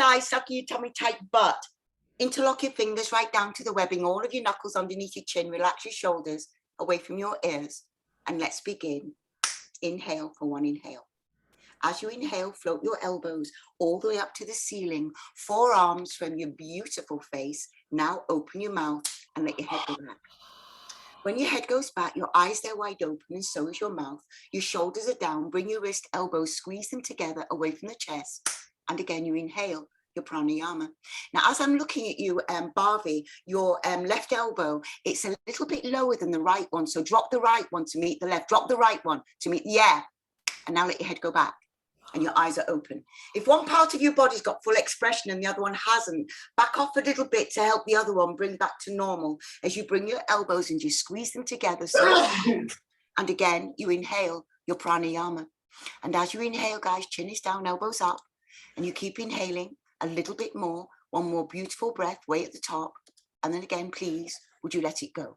thighs, sucking your tummy tight, but interlock your fingers right down to the webbing, all of your knuckles underneath your chin, relax your shoulders away from your ears, and let's begin. Inhale for one inhale. As you inhale, float your elbows all the way up to the ceiling, forearms from your beautiful face. Now open your mouth and let your head go back. When your head goes back, your eyes are wide open and so is your mouth. Your shoulders are down, bring your wrist, elbows, squeeze them together away from the chest. And again, you inhale your pranayama. Now, as I'm looking at you, Bharvi, your left elbow, it's a little bit lower than the right one. So drop the right one to meet the left, drop the right one to meet, yeah. And now let your head go back and your eyes are open. If one part of your body's got full expression and the other one hasn't, back off a little bit to help the other one bring back to normal. As you bring your elbows and you squeeze them together. So, and again, you inhale your pranayama. And as you inhale, guys, chin is down, elbows up, and you keep inhaling a little bit more, one more beautiful breath way at the top. And then again, please, would you let it go?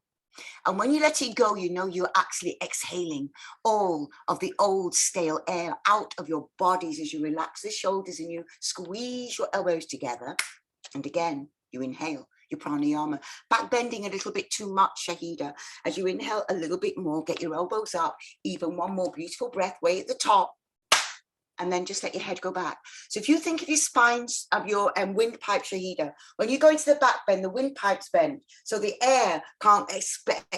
And when you let it go, you know you're actually exhaling all of the old stale air out of your bodies as you relax the shoulders and you squeeze your elbows together. And again, you inhale your pranayama, back bending a little bit too much, Shahida. As you inhale a little bit more, get your elbows up, even one more beautiful breath way at the top. And then just let your head go back. So if you think of your spines of your windpipe, Shahida, when you go into the back bend, the windpipes bend. So the air can't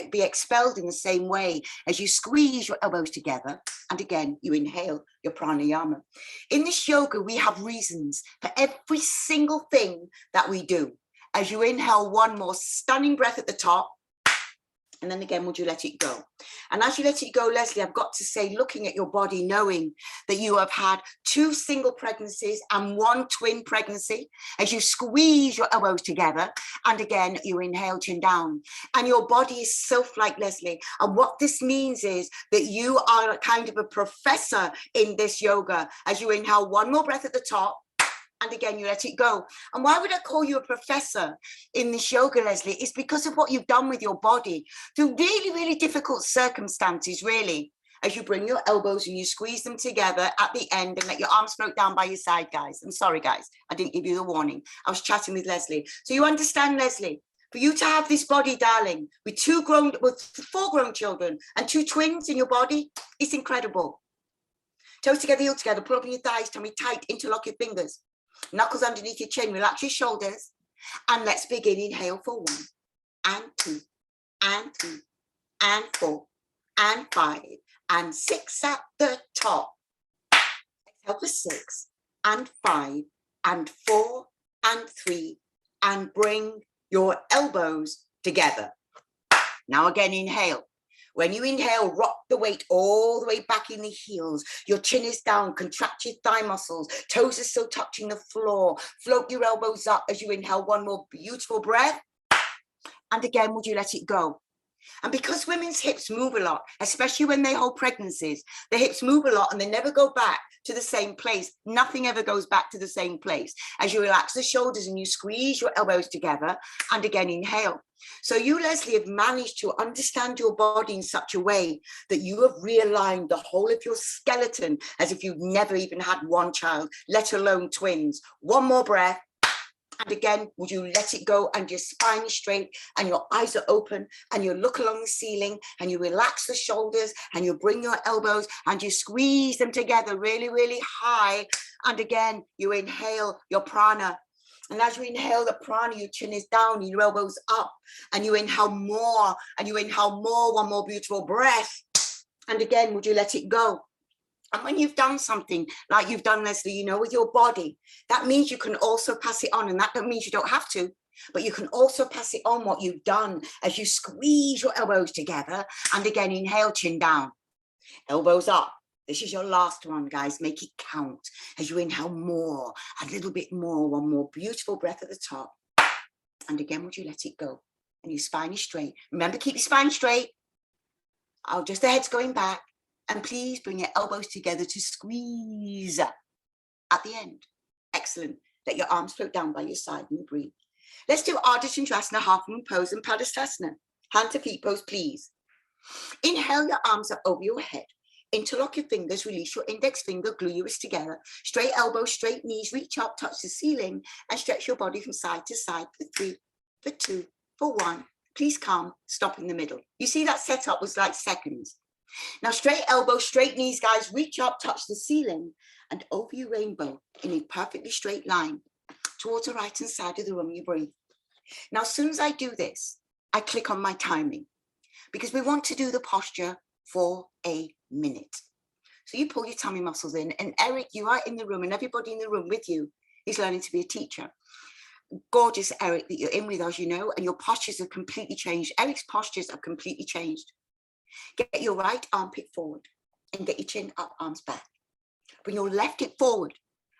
be expelled in the same way as you squeeze your elbows together. And again, you inhale your pranayama. In this yoga, we have reasons for every single thing that we do. As you inhale, one more stunning breath at the top. And then again, would you let it go? And as you let it go, Leslie, I've got to say, looking at your body, knowing that you have had 2 single pregnancies and 1 twin pregnancy, as you squeeze your elbows together, and again, you inhale, chin down, and your body is self-like, Leslie. And what this means is that you are a kind of a professor in this yoga. As you inhale, one more breath at the top, and again, you let it go. And why would I call you a professor in this yoga, Leslie? It's because of what you've done with your body through really, really difficult circumstances, really. As you bring your elbows and you squeeze them together at the end and let your arms float down by your side, guys. I'm sorry, guys. I didn't give you the warning. I was chatting with Leslie. So you understand, Leslie, for you to have this body, darling, with 4 grown children and 2 twins in your body, it's incredible. Toes together, heel together, pull up on your thighs, tummy tight, interlock your fingers. Knuckles underneath your chin, relax your shoulders, and let's begin. Inhale for 1 and 2 and 3 and 4 and 5 and 6 at the top. Exhale for 6 and 5 and 4 and 3 and bring your elbows together. Now again, inhale. When you inhale, rock the weight all the way back in the heels. Your chin is down, contract your thigh muscles. Toes are still touching the floor. Float your elbows up as you inhale, one more beautiful breath. And again, would you let it go? And because women's hips move a lot, especially when they hold pregnancies, the hips move a lot and they never go back to the same place. Nothing ever goes back to the same place. As you relax the shoulders and you squeeze your elbows together, and again, inhale. So you, Leslie, have managed to understand your body in such a way that you have realigned the whole of your skeleton as if you've never even had 1 child, let alone twins. One more breath. And again, would you let it go and your spine is straight and your eyes are open and you look along the ceiling and you relax the shoulders and you bring your elbows and you squeeze them together really, really high. And again, you inhale your prana. And as you inhale the prana, your chin is down, your elbows up, and you inhale more, and you inhale more, one more beautiful breath. And again, would you let it go? And when you've done something like you've done, Leslie, you know, with your body, that means you can also pass it on. And that means you don't have to, but you can also pass it on what you've done as you squeeze your elbows together. And again, inhale, chin down, elbows up. This is your last one, guys. Make it count as you inhale more, a little bit more, one more beautiful breath at the top. And again, would you let it go? And your spine is straight. Remember, keep your spine straight. Oh, just the head's going back. And please bring your elbows together to squeeze at the end. Excellent. Let your arms float down by your side and you breathe. Let's do Ardha Chandrasana, half moon pose and Padasana. Hand to feet pose, please. Inhale, your arms are over your head. Interlock your fingers, release your index finger, glue your wrists together. Straight elbows, straight knees, reach up, touch the ceiling, and stretch your body from side to side for 3, for 2, for 1. Please calm, stop in the middle. You see that setup was like seconds. Now straight elbows, straight knees, guys, reach up, touch the ceiling, and over you rainbow in a perfectly straight line towards the right hand side of the room you breathe. Now, as soon as I do this, I click on my timing because we want to do the posture for a minute. So you pull your tummy muscles in, and Eric, you are in the room, and everybody in the room with you is learning to be a teacher. Gorgeous, Eric, that you're in with us, you know, and your postures have completely changed. Eric's postures have completely changed. Get your right armpit forward and get your chin up, arms back. Bring your left hip forward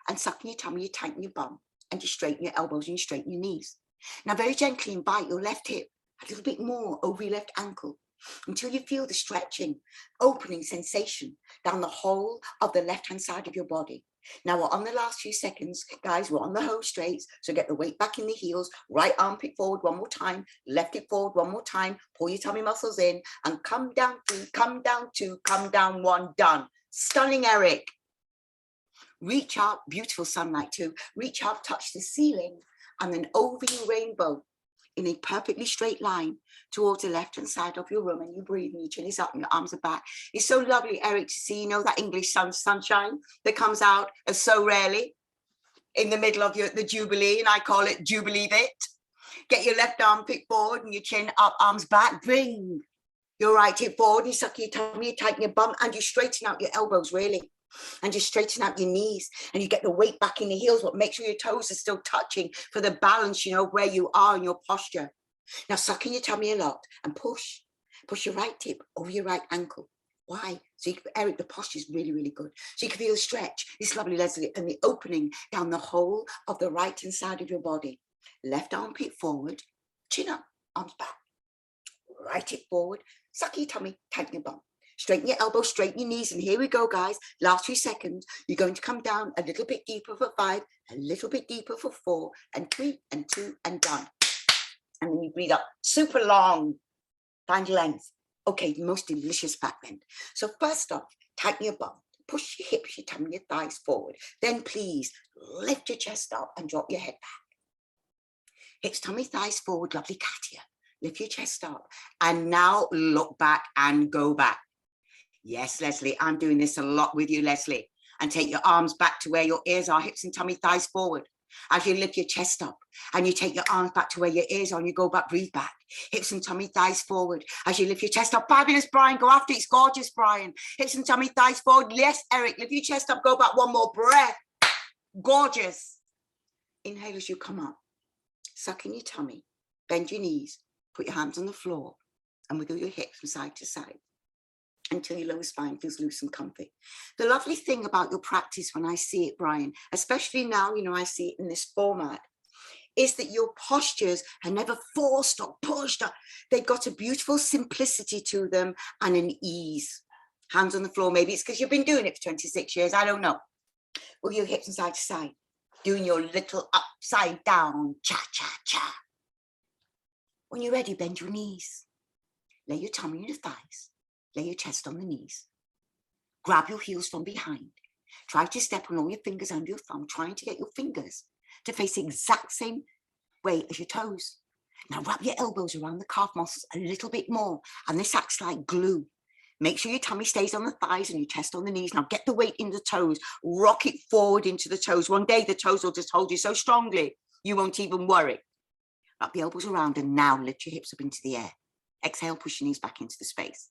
and suck in your tummy, you tighten your bum, and you straighten your elbows and you straighten your knees. Now very gently invite your left hip a little bit more over your left ankle until you feel the stretching, opening sensation down the whole of the left-hand side of your body. Now we're on the last few seconds, guys, we're on the home straights, so get the weight back in the heels, right armpit forward one more time, left hip forward one more time, pull your tummy muscles in, and come down 3, come down 2, come down 1, done. Stunning, Eric. Reach up, beautiful sunlight too, reach up, touch the ceiling, and then over you rainbow in a perfectly straight line towards the left-hand side of your room, and you breathe and your chin is up and your arms are back. It's so lovely, Eric, to see, you know, that English sunshine that comes out as so rarely in the middle of the Jubilee, and I call it Jubilee Bit. Get your left armpit forward and your chin up, arms back. Bring your right hip forward, you suck your tummy, you tighten your bum, and you straighten out your elbows, really. And you straighten out your knees and you get the weight back in the heels, but make sure your toes are still touching for the balance, you know, where you are in your posture. Now suck in your tummy a lot and push your right hip over your right ankle. Why? So you can, Eric, the posture is really, really good. So you can feel the stretch, this lovely, Leslie, and the opening down the whole of the right hand side of your body. Left armpit forward, chin up, arms back. Right hip forward, suck your tummy, tighten your bum. Straighten your elbows, straighten your knees, and here we go, guys. Last few seconds, you're going to come down a little bit deeper for 5, a little bit deeper for 4, and 3, and 2, and done. And then you breathe up, super long, find length. Okay, the most delicious back bend. So first off, tighten your bum, push your hips, your tummy, your thighs forward. Then please lift your chest up and drop your head back. Hips, tummy, thighs forward, lovely Katia. Lift your chest up, and now look back and go back. Yes, Leslie, I'm doing this a lot with you, Leslie. And take your arms back to where your ears are, hips and tummy, thighs forward. As you lift your chest up and you take your arms back to where your ears are and you go back, breathe back. Hips and tummy, thighs forward. As you lift your chest up, fabulous, Brian, go after it. It's gorgeous, Brian. Hips and tummy, thighs forward. Yes, Eric, lift your chest up, go back, one more breath. Gorgeous. Inhale as you come up. Suck in your tummy, bend your knees, put your hands on the floor and wiggle your hips from side to side until your lower spine feels loose and comfy. The lovely thing about your practice when I see it, Brian, especially now, you know, I see it in this format, is that your postures are never forced or pushed. They've got a beautiful simplicity to them and an ease. Hands on the floor, maybe it's because you've been doing it for 26 years, I don't know. With your hips from side to side, doing your little upside down, cha-cha-cha. When you're ready, bend your knees. Lay your tummy on your thighs. Lay your chest on the knees. Grab your heels from behind. Try to step on all your fingers under your thumb, trying to get your fingers to face the exact same way as your toes. Now wrap your elbows around the calf muscles a little bit more, and this acts like glue. Make sure your tummy stays on the thighs and your chest on the knees. Now get the weight in the toes. Rock it forward into the toes. One day the toes will just hold you so strongly, you won't even worry. Wrap the elbows around and now lift your hips up into the air. Exhale, push your knees back into the space.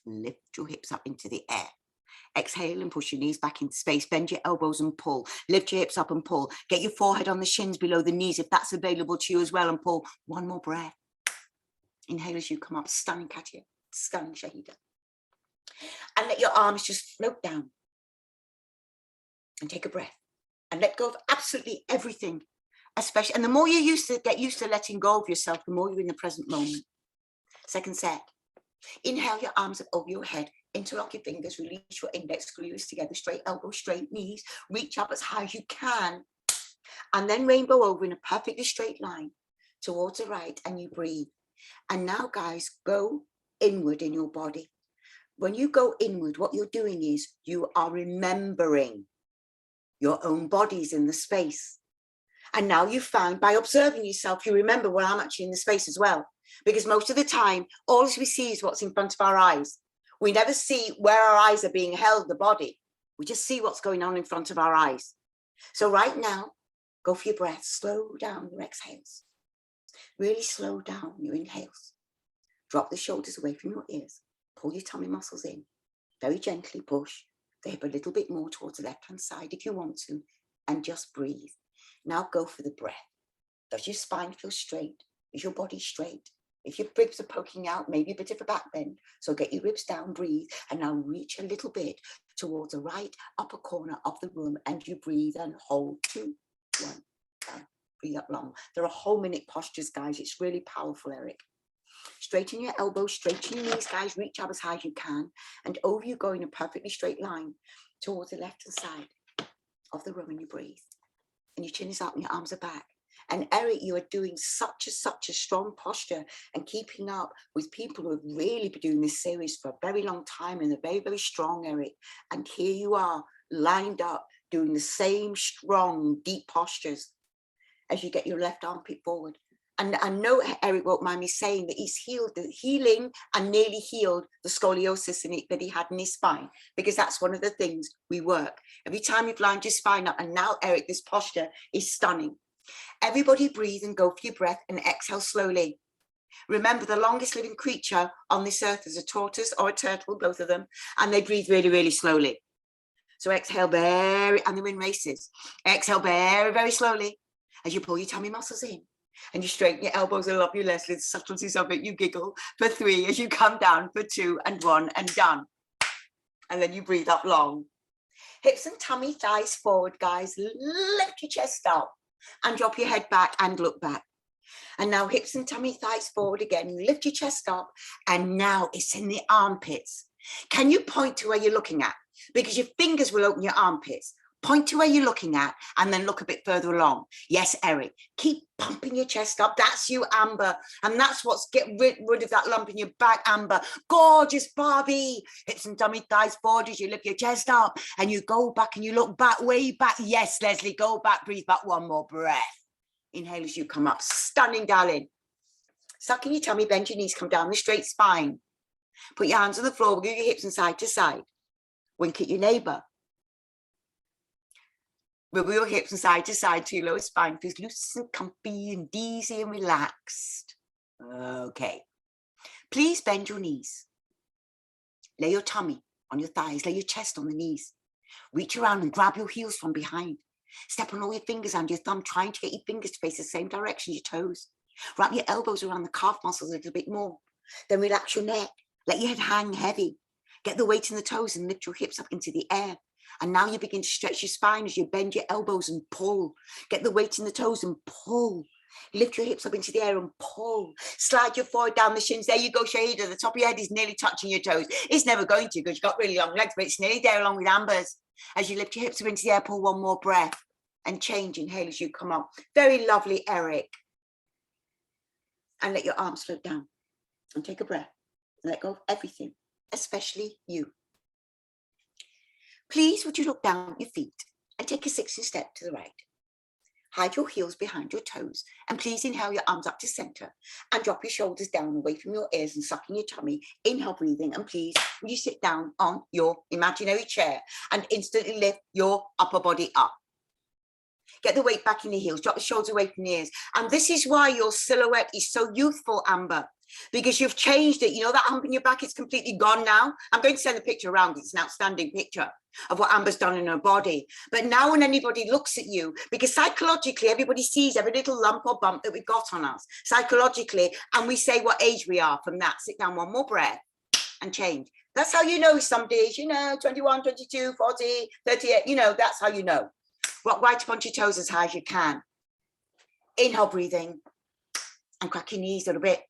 Lift your hips up into the air. Exhale and push your knees back into space. Bend your elbows and pull. Lift your hips up and pull. Get your forehead on the shins below the knees if that's available to you as well, and pull. One more breath. Inhale as you come up. Stunning, Katia. Stunning, Shahida. And let your arms just float down. And take a breath. And let go of absolutely everything. Especially, and the more you get used to letting go of yourself, the more you're in the present moment. Second set. Inhale your arms up over your head, interlock your fingers, release your index, glue your wrists together, straight elbows, straight knees, reach up as high as you can, and then rainbow over in a perfectly straight line towards the right, and you breathe. And now, guys, go inward in your body. When you go inward, what you're doing is you are remembering your own bodies in the space. And now you find by observing yourself, you remember, well, I'm actually in the space as well. Because most of the time, all we see is what's in front of our eyes. We never see where our eyes are being held, the body. We just see what's going on in front of our eyes. So right now, go for your breath. Slow down your exhales. Really slow down your inhales. Drop the shoulders away from your ears. Pull your tummy muscles in. Very gently push the hip a little bit more towards the left-hand side if you want to. And just breathe. Now go for the breath. Does your spine feel straight? Is your body straight? If your ribs are poking out, maybe a bit of a back bend. So get your ribs down, breathe, and now reach a little bit towards the right upper corner of the room, and you breathe and hold. 2, 1, down. Breathe up long. There are whole minute postures, guys. It's really powerful, Eric. Straighten your elbows, straighten your knees, guys. Reach up as high as you can, and over you go in a perfectly straight line towards the left-hand side of the room, and you breathe. And your chin is up and your arms are back. And Eric, you are doing such a strong posture and keeping up with people who have really been doing this series for a very long time, and they're very, very strong, Eric. And here you are lined up doing the same strong, deep postures as you get your left armpit forward. And I know Eric won't mind me saying that he's healing and nearly healed the scoliosis that he had in his spine, because that's one of the things we work. Every time you've lined your spine up, and now, Eric, this posture is stunning. Everybody breathe and go for your breath and exhale slowly. Remember, the longest living creature on this earth is a tortoise or a turtle, both of them, and they breathe really, really slowly. So exhale very, and the wind races. Exhale very, very slowly as you pull your tummy muscles in. And you straighten your elbows. I love you, Leslie, the subtleties of it. You giggle for 3 as you come down for 2 and 1 and done. And then you breathe up long. Hips and tummy, thighs forward, guys. Lift your chest up and drop your head back and look back. And now hips and tummy, thighs forward again. Lift your chest up, and now it's in the armpits. Can you point to where you're looking at? Because your fingers will open your armpits. Point to where you're looking at, and then look a bit further along. Yes, Eric, keep pumping your chest up. That's you, Amber. And that's what's getting rid of that lump in your back, Amber. Gorgeous, Barbie. Hips and tummy, thighs forward as you lift your chest up, and you go back and you look back, way back. Yes, Leslie, go back, breathe back, one more breath. Inhale as you come up. Stunning, darling. Suck in your tummy, bend your knees, come down the straight spine. Put your hands on the floor, move your hips from side to side. Wink at your neighbor. Wiggle your hips from side to side to your lower spine. Feels loose and comfy and easy and relaxed. Okay. Please bend your knees. Lay your tummy on your thighs. Lay your chest on the knees. Reach around and grab your heels from behind. Step on all your fingers and your thumb, trying to get your fingers to face the same direction as your toes. Wrap your elbows around the calf muscles a little bit more. Then relax your neck. Let your head hang heavy. Get the weight in the toes and lift your hips up into the air. And now you begin to stretch your spine as you bend your elbows and pull. Get the weight in the toes and pull. Lift your hips up into the air and pull. Slide your forehead down the shins. There you go, Shahida. The top of your head is nearly touching your toes. It's never going to because you've got really long legs, but it's nearly there along with Amber's. As you lift your hips up into the air, pull one more breath and change. Inhale as you come up. Very lovely, Eric. And let your arms float down. And take a breath. Let go of everything, especially you. Please, would you look down at your feet and take a 60 step to the right. Hide your heels behind your toes, and please inhale your arms up to center and drop your shoulders down away from your ears and suck in your tummy. Inhale, breathing, and please, would you sit down on your imaginary chair and instantly lift your upper body up. Get the weight back in the heels, drop the shoulders away from the ears. And this is why your silhouette is so youthful, Amber, because you've changed it. You know that hump in your back, it's completely gone now. I'm going to send the picture around. It's an outstanding picture of what Amber's done in her body. But now when anybody looks at you, because psychologically, everybody sees every little lump or bump that we've got on us, psychologically, and we say what age we are from that. Sit down, one more breath and change. That's how you know some days, 21, 22, 40, 38, that's how you know. Rock right up onto your toes as high as you can. Inhale, breathing, and crack your knees a little bit.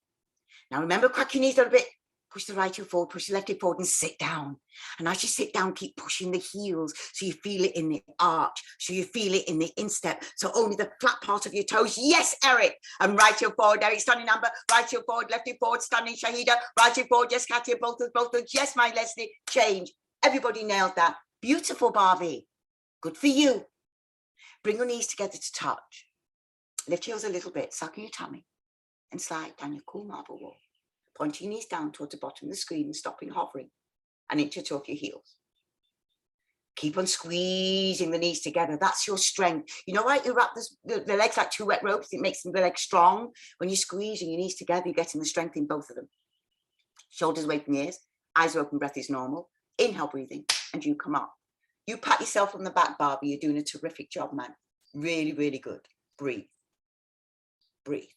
Now remember, crack your knees a little bit Push the right heel forward, push the left heel forward and sit down. And as you sit down, keep pushing the heels so you feel it in the arch, so you feel it in the instep, so only the flat part of your toes. Yes, Eric. And right heel forward, Eric, standing number, right heel forward, left heel forward, standing Shahida, right heel forward, yes, Katia, both of. Yes, my Leslie, change. Everybody nailed that. Beautiful, Barbie. Good for you. Bring your knees together to touch. Lift your heels a little bit, suck in your tummy, and slide down your cool marble wall. Pointing your knees down towards the bottom of the screen and stopping hovering and inch or two off your heels. Keep on squeezing the knees together. That's your strength. You know, right? You wrap the legs like two wet ropes. It makes the legs strong. When you're squeezing your knees together, you're getting the strength in both of them. Shoulders away from the ears. Eyes are open. Breath is normal. Inhale, breathing, and you come up. You pat yourself on the back, Barbie. You're doing a terrific job, man. Really, really good. Breathe. Breathe.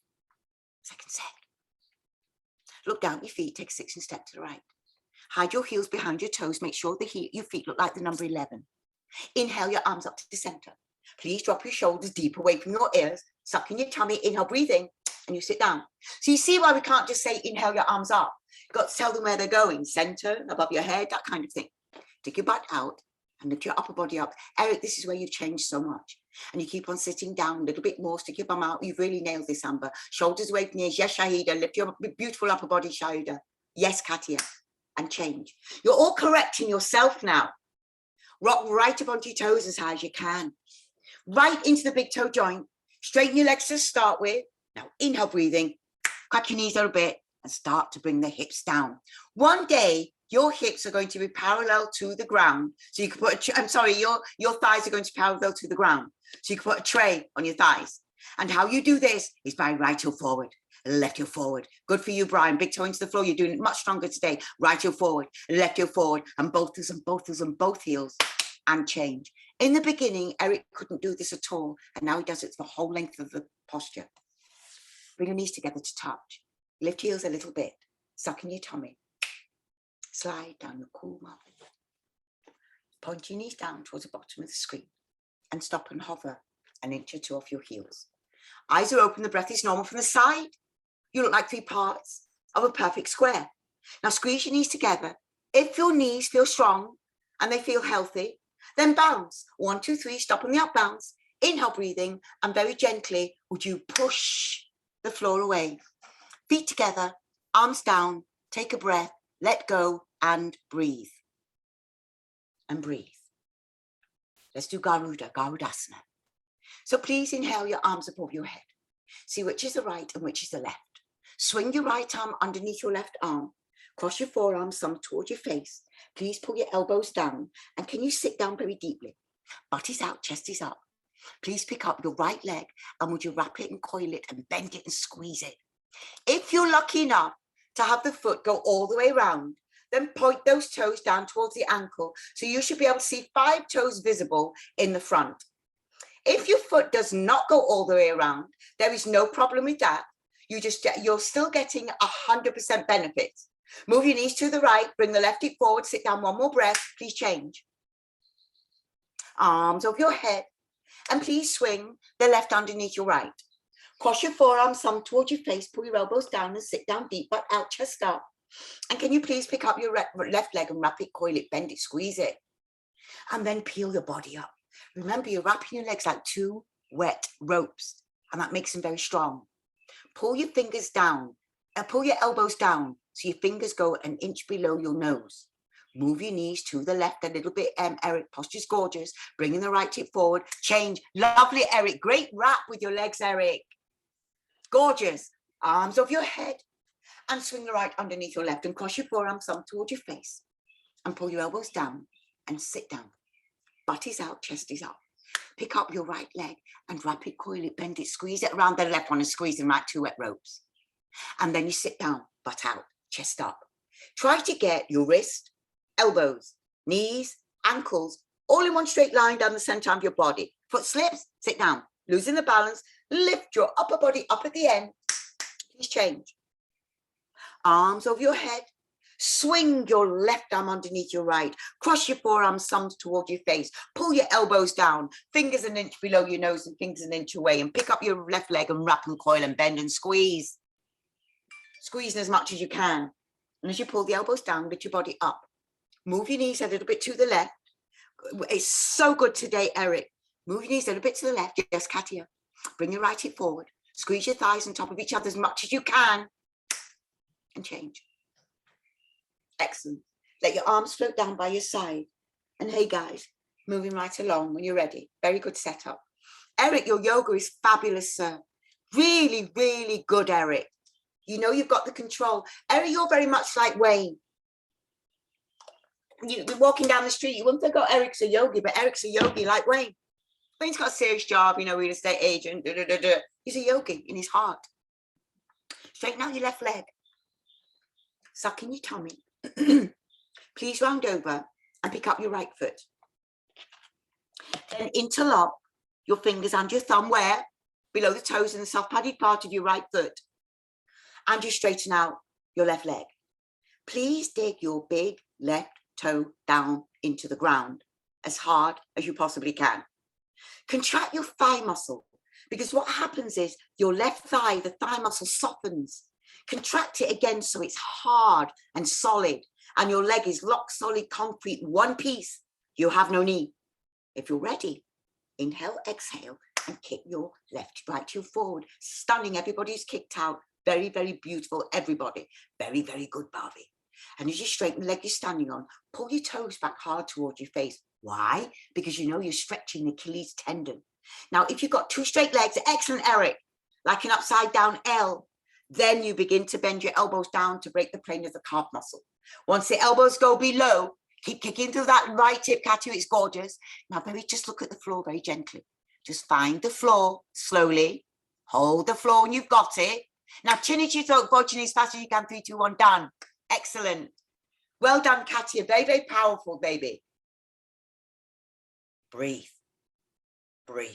Second set. Look down at your feet, take a 6 step to the right. Hide your heels behind your toes. Make sure your feet look like the number 11. Inhale your arms up to the center. Please drop your shoulders deep away from your ears. Suck in your tummy, inhale, breathing, and you sit down. So you see why we can't just say inhale your arms up. You've got to tell them where they're going. Center, above your head, that kind of thing. Take your butt out and lift your upper body up. Eric, this is where you've changed so much. And you keep on sitting down a little bit more, stick your bum out. You've really nailed this, Amber. Shoulders away from the ears. Yes, Shahida. Lift your beautiful upper body, Shahida. Yes, Katia. And change. You're all correcting yourself now. Rock right up onto your toes as high as you can. Right into the big toe joint. Straighten your legs to start with. Now, inhale, breathing. Crack your knees a little bit and start to bring the hips down. One day, your hips are going to be parallel to the ground. So you can put, your thighs are going to be parallel to the ground. So you can put a tray on your thighs. And how you do this is by right heel forward, left heel forward. Good for you, Brian. Big toe into the floor. You're doing it much stronger today. Right heel forward, left heel forward, and both heels, and change. In the beginning, Eric couldn't do this at all. And now he does it for the whole length of the posture. Bring your knees together to touch. Lift your heels a little bit. Suck in your tummy. Slide down your cool marble. Point your knees down towards the bottom of the screen and stop and hover an inch or two off your heels. Eyes are open, the breath is normal from the side. You look like 3 parts of a perfect square. Now squeeze your knees together. If your knees feel strong and they feel healthy, then bounce. 1, 2, 3, stop on the up bounce. Inhale, breathing, and very gently, would you push the floor away? Feet together, arms down, take a breath, let go and breathe. And breathe. Let's do Garuda Garudasana. So please inhale your arms above your head. See which is the right and which is the left. Swing your right arm underneath your left arm. Cross your forearms, thumb towards your face. Please pull your elbows down. And can you sit down very deeply? Butt is out, chest is up. Please pick up your right leg and would you wrap it and coil it and bend it and squeeze it. If you're lucky enough to have the foot go all the way around, then point those toes down towards the ankle. So you should be able to see 5 toes visible in the front. If your foot does not go all the way around, there is no problem with that. You're still getting 100% benefit. Move your knees to the right, bring the left hip forward, sit down, one more breath, please change. Arms over your head, and please swing the left underneath your right. Cross your forearms, thumb towards your face, pull your elbows down and sit down deep, butt out, chest up. And can you please pick up your left leg and wrap it, coil it, bend it, squeeze it. And then peel your body up. Remember, you're wrapping your legs like 2 wet ropes, and that makes them very strong. Pull your fingers down, and pull your elbows down, so your fingers go an inch below your nose. Move your knees to the left a little bit, Eric. Posture's gorgeous. Bringing the right hip forward. Change. Lovely, Eric. Great wrap with your legs, Eric. Gorgeous. Arms over your head. And swing the right underneath your left. And cross your forearms, thumb towards your face. And pull your elbows down. And sit down. Butt is out, chest is up. Pick up your right leg. And wrap it, coil it, bend it, squeeze it around the left one. And squeeze them like 2 wet ropes. And then you sit down. Butt out, chest up. Try to get your wrist, elbows, knees, ankles, all in one straight line down the center of your body. Foot slips, sit down. Losing the balance, lift your upper body up at the end. Please change. Arms over your head. Swing your left arm underneath your right. Cross your forearms, thumbs toward your face. Pull your elbows down. Fingers an inch below your nose and fingers an inch away. And pick up your left leg and wrap and coil and bend and squeeze. Squeeze as much as you can. And as you pull the elbows down, lift your body up. Move your knees a little bit to the left. It's so good today, Eric. Move your knees a little bit to the left. Yes, Katia. Bring your right hip forward. Squeeze your thighs on top of each other as much as you can. And change. Excellent. Let your arms float down by your side. And hey, guys, moving right along when you're ready. Very good setup. Eric, your yoga is fabulous, sir. Really, really good, Eric. You know you've got the control. Eric, you're very much like Wayne. You're walking down the street, you wouldn't think, oh, Eric's a yogi, but Eric's a yogi like Wayne. Wayne's got a serious job, you know, real estate agent. He's a yogi in his heart. Straighten out your left leg. Suck in your tummy. Please round over and pick up your right foot. Then interlock your fingers and your thumb where? Below the toes and the soft padded part of your right foot. And you straighten out your left leg. Please dig your big left toe down into the ground as hard as you possibly can. Contract your thigh muscle, because what happens is your left thigh, the thigh muscle softens. Contract it again so it's hard and solid, and your leg is rock solid concrete, one piece. You have no knee. If you're ready, inhale, exhale, and kick your left, right heel forward. Stunning, everybody's kicked out. Very, very beautiful, everybody. Very, very good, Barbie. And as you straighten the leg you're standing on, pull your toes back hard towards your face. Why? Because you know you're stretching the Achilles tendon. Now, if you've got two straight legs, excellent, Eric, like an upside down L, then you begin to bend your elbows down to break the plane of the calf muscle. Once the elbows go below, keep kicking through that right hip, Katia, it's gorgeous. Now, just look at the floor very gently. Just find the floor slowly. Hold the floor when you've got it. Now, chin into your throat, forward as fast as you can. 3, 2, 1, done. Excellent. Well done, Katia. Very, very powerful, baby. Breathe. Breathe.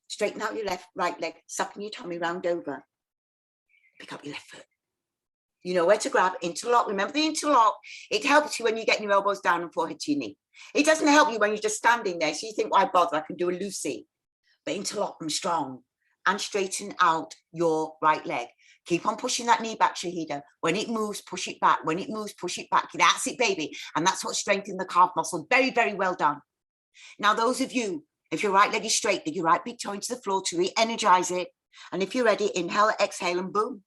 Straighten out your right leg. Suck in your tummy, round over. Pick up your left foot. You know where to grab. Interlock. Remember the interlock. It helps you when you get your elbows down and forehead to your knee. It doesn't help you when you're just standing there. So you think, why bother? I can do a Lucy. But interlock them strong. And straighten out your right leg. Keep on pushing that knee back, Shahida. When it moves, push it back. When it moves, push it back. That's it, baby. And that's what strengthens the calf muscle. Very, very well done. Now, those of you, if your right leg is straight, get your right big toe into the floor to re-energize it. And if you're ready, inhale, exhale, and boom.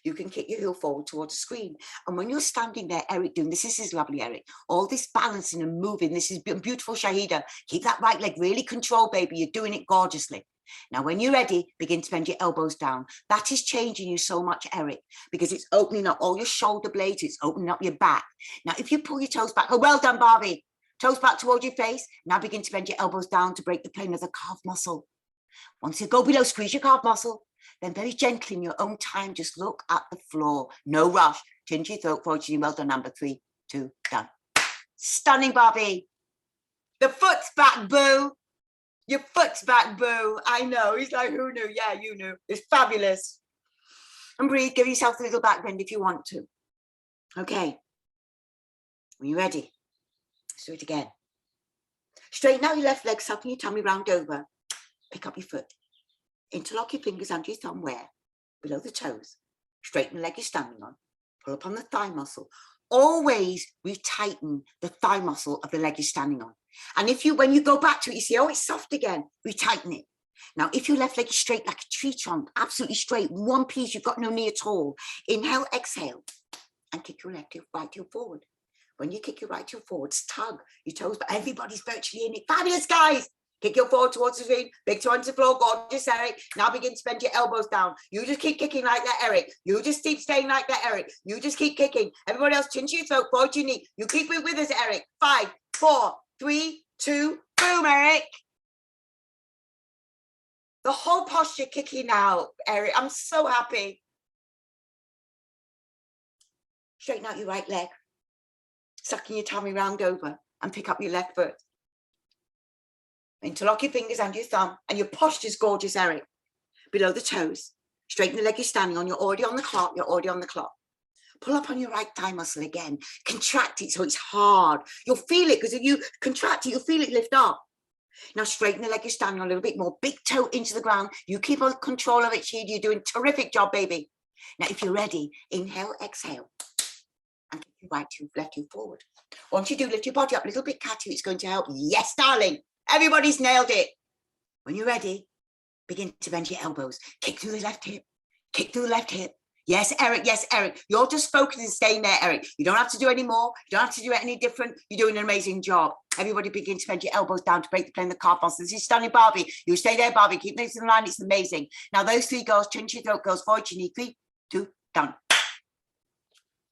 You can kick your heel forward towards the screen. And when you're standing there, Eric, doing this is lovely, Eric. All this balancing and moving, this is beautiful, Shahida. Keep that right leg really controlled, baby. You're doing it gorgeously. Now, when you're ready, begin to bend your elbows down. That is changing you so much, Eric, because it's opening up all your shoulder blades. It's opening up your back. Now, if you pull your toes back, oh, well done, Barbie. Toes back towards your face. Now begin to bend your elbows down to break the plane of the calf muscle. Once you go below, squeeze your calf muscle. Then very gently in your own time, just look at the floor. No rush. Chin to your throat, forward to your well done. Number 3, 2, done. Stunning, Barbie. The foot's back, boo. Your foot's back, boo. I know. He's like, who knew? Yeah, you knew. It's fabulous. And breathe. Give yourself a little back bend if you want to. Okay. Are you ready? Let's do it again. Straighten out your left leg, suck in your tummy, round over. Pick up your foot. Interlock your fingers under your thumb where? Below the toes. Straighten the leg you're standing on. Pull up on the thigh muscle. Always retighten the thigh muscle of the leg you're standing on. And if you, when you go back to it, you see, oh, it's soft again, retighten it. Now, if your left leg is straight like a tree trunk, absolutely straight, one piece, you've got no knee at all. Inhale, exhale, and kick your left heel, right heel forward. When you kick your right heel forward, tug your toes, but everybody's virtually in it. Fabulous, guys. Kick your forward towards the screen, big toe onto the floor, gorgeous, Eric. Now begin to bend your elbows down. You just keep kicking like that, Eric. You just keep staying like that, Eric. You just keep kicking. Everybody else, chin to your throat, forward to your knee. You keep it with us, Eric. 5, 4, 3, 2, boom, Eric. The whole posture kicking out, Eric. I'm so happy. Straighten out your right leg. Sucking your tummy round over and pick up your left foot. Interlock your fingers and your thumb, and your posture's gorgeous, Eric. Below the toes. Straighten the leg you're standing on. You're already on the clock. You're already on the clock. Pull up on your right thigh muscle again. Contract it so it's hard. You'll feel it, because if you contract it, you'll feel it lift up. Now straighten the leg you're standing on a little bit more. Big toe into the ground. You keep on control of it, Sheed. You're doing a terrific job, baby. Now, if you're ready, inhale, exhale, and kick your right hoof, left hoof forward. Once you do, lift your body up a little bit, Katia. It's going to help. Yes, darling. Everybody's nailed it. When you're ready, begin to bend your elbows. Kick through the left hip. Kick through the left hip. Yes, Eric. Yes, Eric. You're just focusing and staying there, Eric. You don't have to do any more. You don't have to do it any different. You're doing an amazing job. Everybody begin to bend your elbows down to break the plane of the calf muscles. This is stunning, Barbie. You stay there, Barbie. Keep next to the line. It's amazing. Now, those 3 girls, chin to your throat, girls forward. You need 3, 2, done.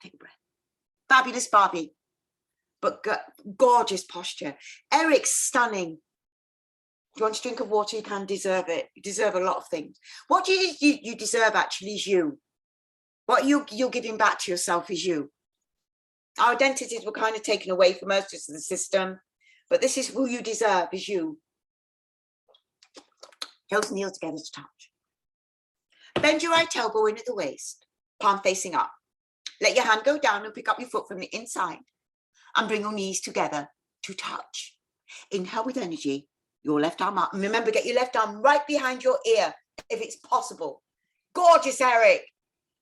Take a breath. Fabulous, Barbie. But gorgeous posture. Eric's stunning. If you want a drink of water, you can deserve it. You deserve a lot of things. What you deserve actually is you. What you're giving back to yourself is you. Our identities were kind of taken away from us, just the system. But this is who you deserve, is you. Toes and heels together to touch. Bend your right elbow in at the waist, palm facing up. Let your hand go down and pick up your foot from the inside. And bring your knees together to touch. Inhale with energy, your left arm up. And remember, get your left arm right behind your ear, if it's possible. Gorgeous, Eric.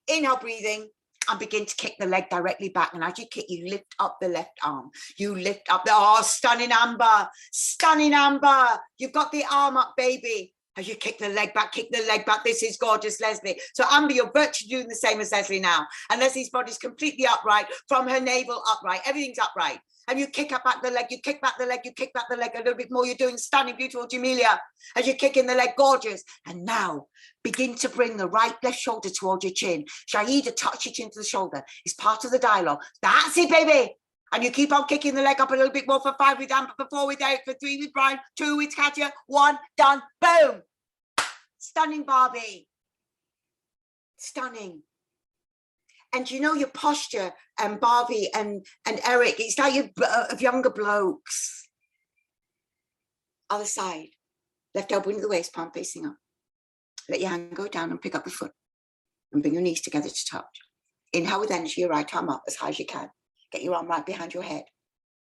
Inhale, breathing, and begin to kick the leg directly back. And as you kick, you lift up the left arm. You lift up the, oh, stunning, Amber. Stunning, Amber. You've got the arm up, baby. As you kick the leg back, kick the leg back. This is gorgeous, Leslie. So, Amber, you're virtually doing the same as Leslie now. And Leslie's body's completely upright, from her navel upright. Everything's upright. And you kick up back the leg, you kick back the leg, you kick back the leg a little bit more. You're doing stunning, beautiful, Jamelia. As you're kicking the leg, gorgeous. And now, begin to bring the right left shoulder towards your chin. Shahida, touch your chin to the shoulder. It's part of the dialogue. That's it, baby. And you keep on kicking the leg up a little bit more for 5 with Amber, for 4 with Eric, for 3 with Brian, 2 with Katia, 1, done, boom. Stunning, Barbie. Stunning. And you know your posture, and Barbie and Eric, it's like you of younger blokes. Other side. Left elbow into the waist, palm facing up. Let your hand go down and pick up the foot. And bring your knees together to touch. Inhale with energy, your right arm up as high as you can. Get your arm right behind your head.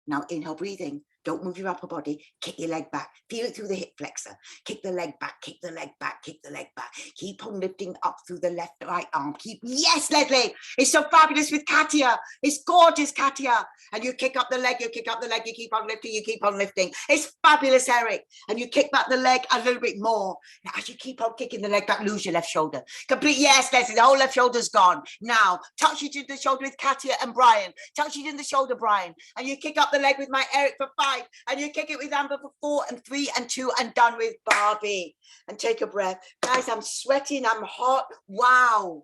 Now inhale, breathing. Don't move your upper body. Kick your leg back. Feel it through the hip flexor. Kick the leg back, kick the leg back, kick the leg back. Keep on lifting up through the left, right arm. Keep, yes, Leslie. It's so fabulous with Katia. It's gorgeous, Katia. And you kick up the leg, you kick up the leg, you keep on lifting, you keep on lifting. It's fabulous, Eric. And you kick back the leg a little bit more. Now, as you keep on kicking the leg back, lose your left shoulder. Complete, yes, Leslie, the whole left shoulder's gone. Now, touch it in the shoulder with Katia and Brian. Touch it in the shoulder, Brian. And you kick up the leg with my Eric for 5. And you kick it with Amber for 4 and 3 and 2 and done with Barbie. And take a breath. Guys, I'm sweating, I'm hot. Wow.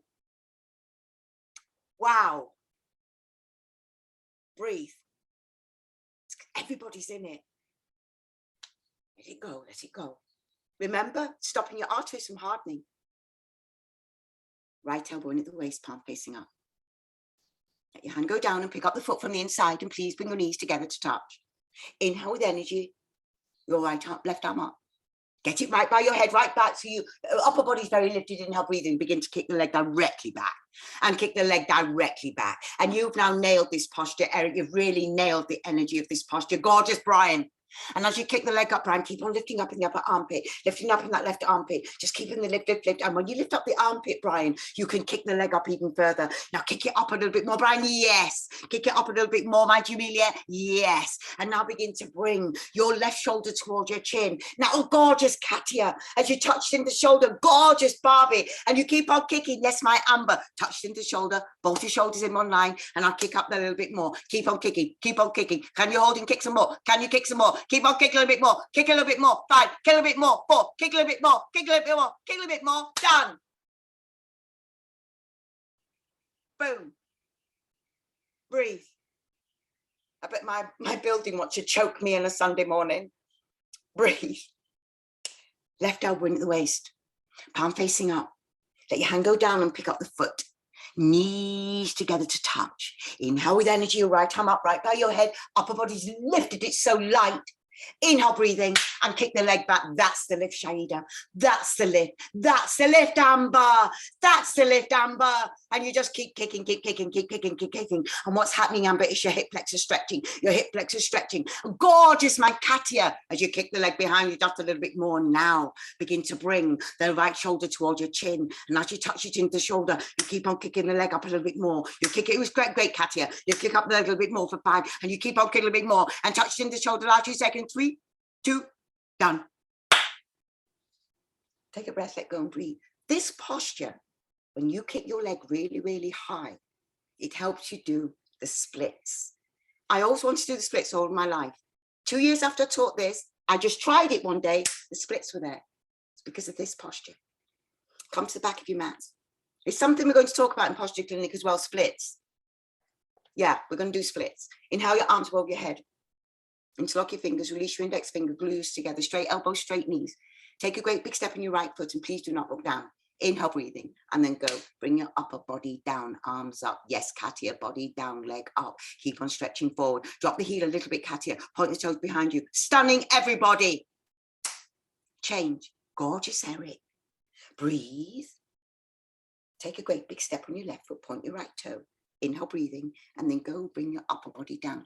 Wow. Breathe. Everybody's in it. Let it go, let it go. Remember, stopping your arteries from hardening. Right elbow in at the waist, palm facing up. Let your hand go down and pick up the foot from the inside, and please bring your knees together to touch. Inhale with energy, your right arm, left arm up. Get it right by your head, right back. So you upper body's very lifted. Inhale, breathing. Begin to kick the leg directly back and kick the leg directly back. And you've now nailed this posture, Eric. You've really nailed the energy of this posture. Gorgeous, Brian. And as you kick the leg up, Brian, keep on lifting up in the upper armpit, lifting up in that left armpit, just keeping the lift. And when you lift up the armpit, Brian, you can kick the leg up even further. Now kick it up a little bit more, Brian. Yes. Kick it up a little bit more, my Jumelia. Yes. And now begin to bring your left shoulder towards your chin. Now, oh, gorgeous, Katia, as you touched in the shoulder, gorgeous, Barbie. And you keep on kicking. Yes, my Amber, touched in the shoulder, both your shoulders in one line. And I'll kick up a little bit more. Keep on kicking. Keep on kicking. Can you hold and kick some more? Can you kick some more? Keep on kicking a little bit more. Kick a little bit more. 5. Kick a little bit more. 4. Kick a little bit more. Kick a little bit more. Kick a little bit more. Done. Boom. Breathe. I bet my building wants to choke me on a Sunday morning. Breathe. Left elbow into the waist. Palm facing up. Let your hand go down and pick up the foot. Knees together to touch. Inhale with energy, your right arm up right by your head. Upper body's lifted, it's so light. Inhale, breathing, and kick the leg back. That's the lift, Shaida. That's the lift. That's the lift, Amber. That's the lift, Amber. And you just keep kicking, keep kicking, keep kicking, keep kicking. And what's happening, Amber, is your hip flexor stretching. Your hip flexor stretching. Gorgeous, my Katia. As you kick the leg behind you just a little bit more now, begin to bring the right shoulder towards your chin. And as you touch your chin to the shoulder, you keep on kicking the leg up a little bit more. You kick it. It was great, great, Katia. You kick up the leg a little bit more for 5, and you keep on kicking a little bit more. And touch chin to the shoulder. Last 2 seconds. 3, 2, done. Take a breath, let go and breathe. This posture, when you kick your leg really, really high, it helps you do the splits. I always wanted to do the splits all my life. 2 years after I taught this, I just tried it one day. The splits were there. It's because of this posture. Come to the back of your mat. It's something we're going to talk about in Posture Clinic as well, splits. Yeah, we're going to do splits. Inhale your arms above your head. Interlock your fingers, release your index finger, glues together, straight elbows, straight knees. Take a great big step on your right foot and please do not look down. Inhale, breathing, and then go. Bring your upper body down, arms up. Yes, Katia, body down, leg up. Keep on stretching forward. Drop the heel a little bit, Katia. Point the toes behind you. Stunning, everybody. Change. Gorgeous, Eric. Breathe. Take a great big step on your left foot, point your right toe. Inhale, breathing, and then go bring your upper body down.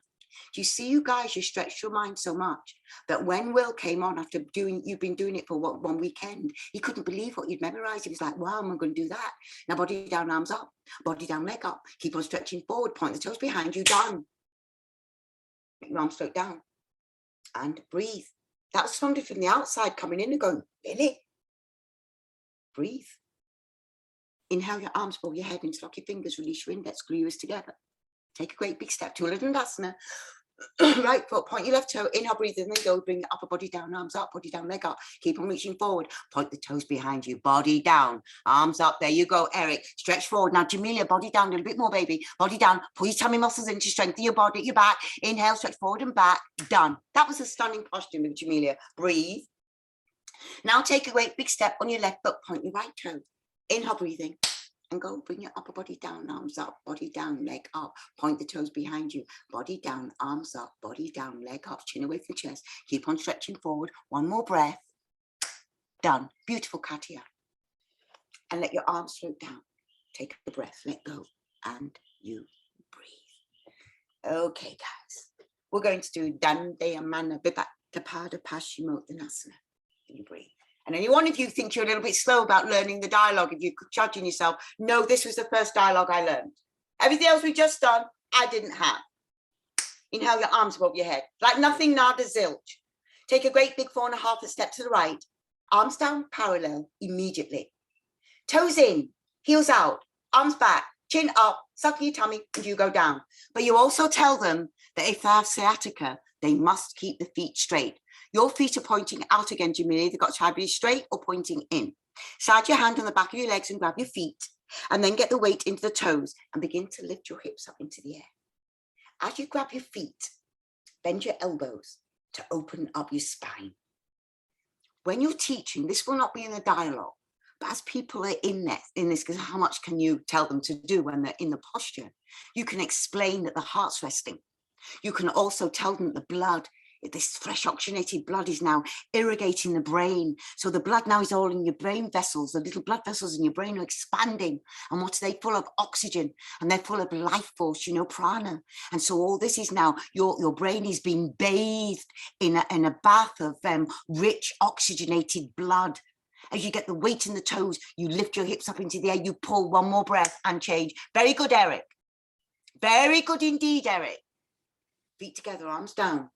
Do you see, you guys, you stretched your mind so much that when Will came on after you've been doing it for one weekend, he couldn't believe what you'd memorized. He was like, wow, am I going to do that? Now body down, arms up, body down, leg up. Keep on stretching forward, point the toes behind you, down. Make your arms straight down and breathe. That was somebody from the outside coming in and going, really? Breathe. Inhale your arms above your head, interlock your fingers, release your index, glue your wrists together. Take a great big step to a little Dandasana. Right foot, point your left toe, inhale, breathe, and then go, bring your upper body down, arms up, body down, leg up. Keep on reaching forward, point the toes behind you, body down, arms up, there you go, Eric. Stretch forward, now Jamelia, body down a little bit more, baby. Body down, pull your tummy muscles in to strengthen your body, your back. Inhale, stretch forward and back, done. That was a stunning posture with Jamelia. Breathe. Now take a great big step on your left foot, point your right toe. Inhale, breathing, and go bring your upper body down, arms up, body down, leg up, point the toes behind you, body down, arms up, body down, leg up, chin away from the chest. Keep on stretching forward. One more breath. Done. Beautiful, Katia. And let your arms float down. Take a breath, let go, and you breathe. Okay, guys. We're going to do Dandayamana Vibhaktapada Paschimottanasana. You breathe. And any one of you think you're a little bit slow about learning the dialogue, if you're judging yourself, no, this was the first dialogue I learned. Everything else we just done, I didn't have. Inhale your arms above your head, like nothing, nada, zilch. Take a great big 4.5 step to the right, arms down, parallel, immediately. Toes in, heels out, arms back, chin up, suck your tummy, and you go down. But you also tell them that if they have sciatica, they must keep the feet straight. Your feet are pointing out again, Jamelia. They've got to either be straight or pointing in. Slide your hand on the back of your legs and grab your feet, and then get the weight into the toes and begin to lift your hips up into the air. As you grab your feet, bend your elbows to open up your spine. When you're teaching, this will not be in the dialogue, but as people are in this, because how much can you tell them to do when they're in the posture? You can explain that the heart's resting. You can also tell them the blood, this fresh oxygenated blood is now irrigating the brain. So the blood now is all in your brain vessels. The little blood vessels in your brain are expanding. And what are they full of? Oxygen. And they're full of life force, you know, prana. And so all this is now, your brain is being bathed in a bath of rich oxygenated blood. As you get the weight in the toes, you lift your hips up into the air, you pull, one more breath and change. Very good, Eric. Very good indeed, Eric. Feet together, arms down.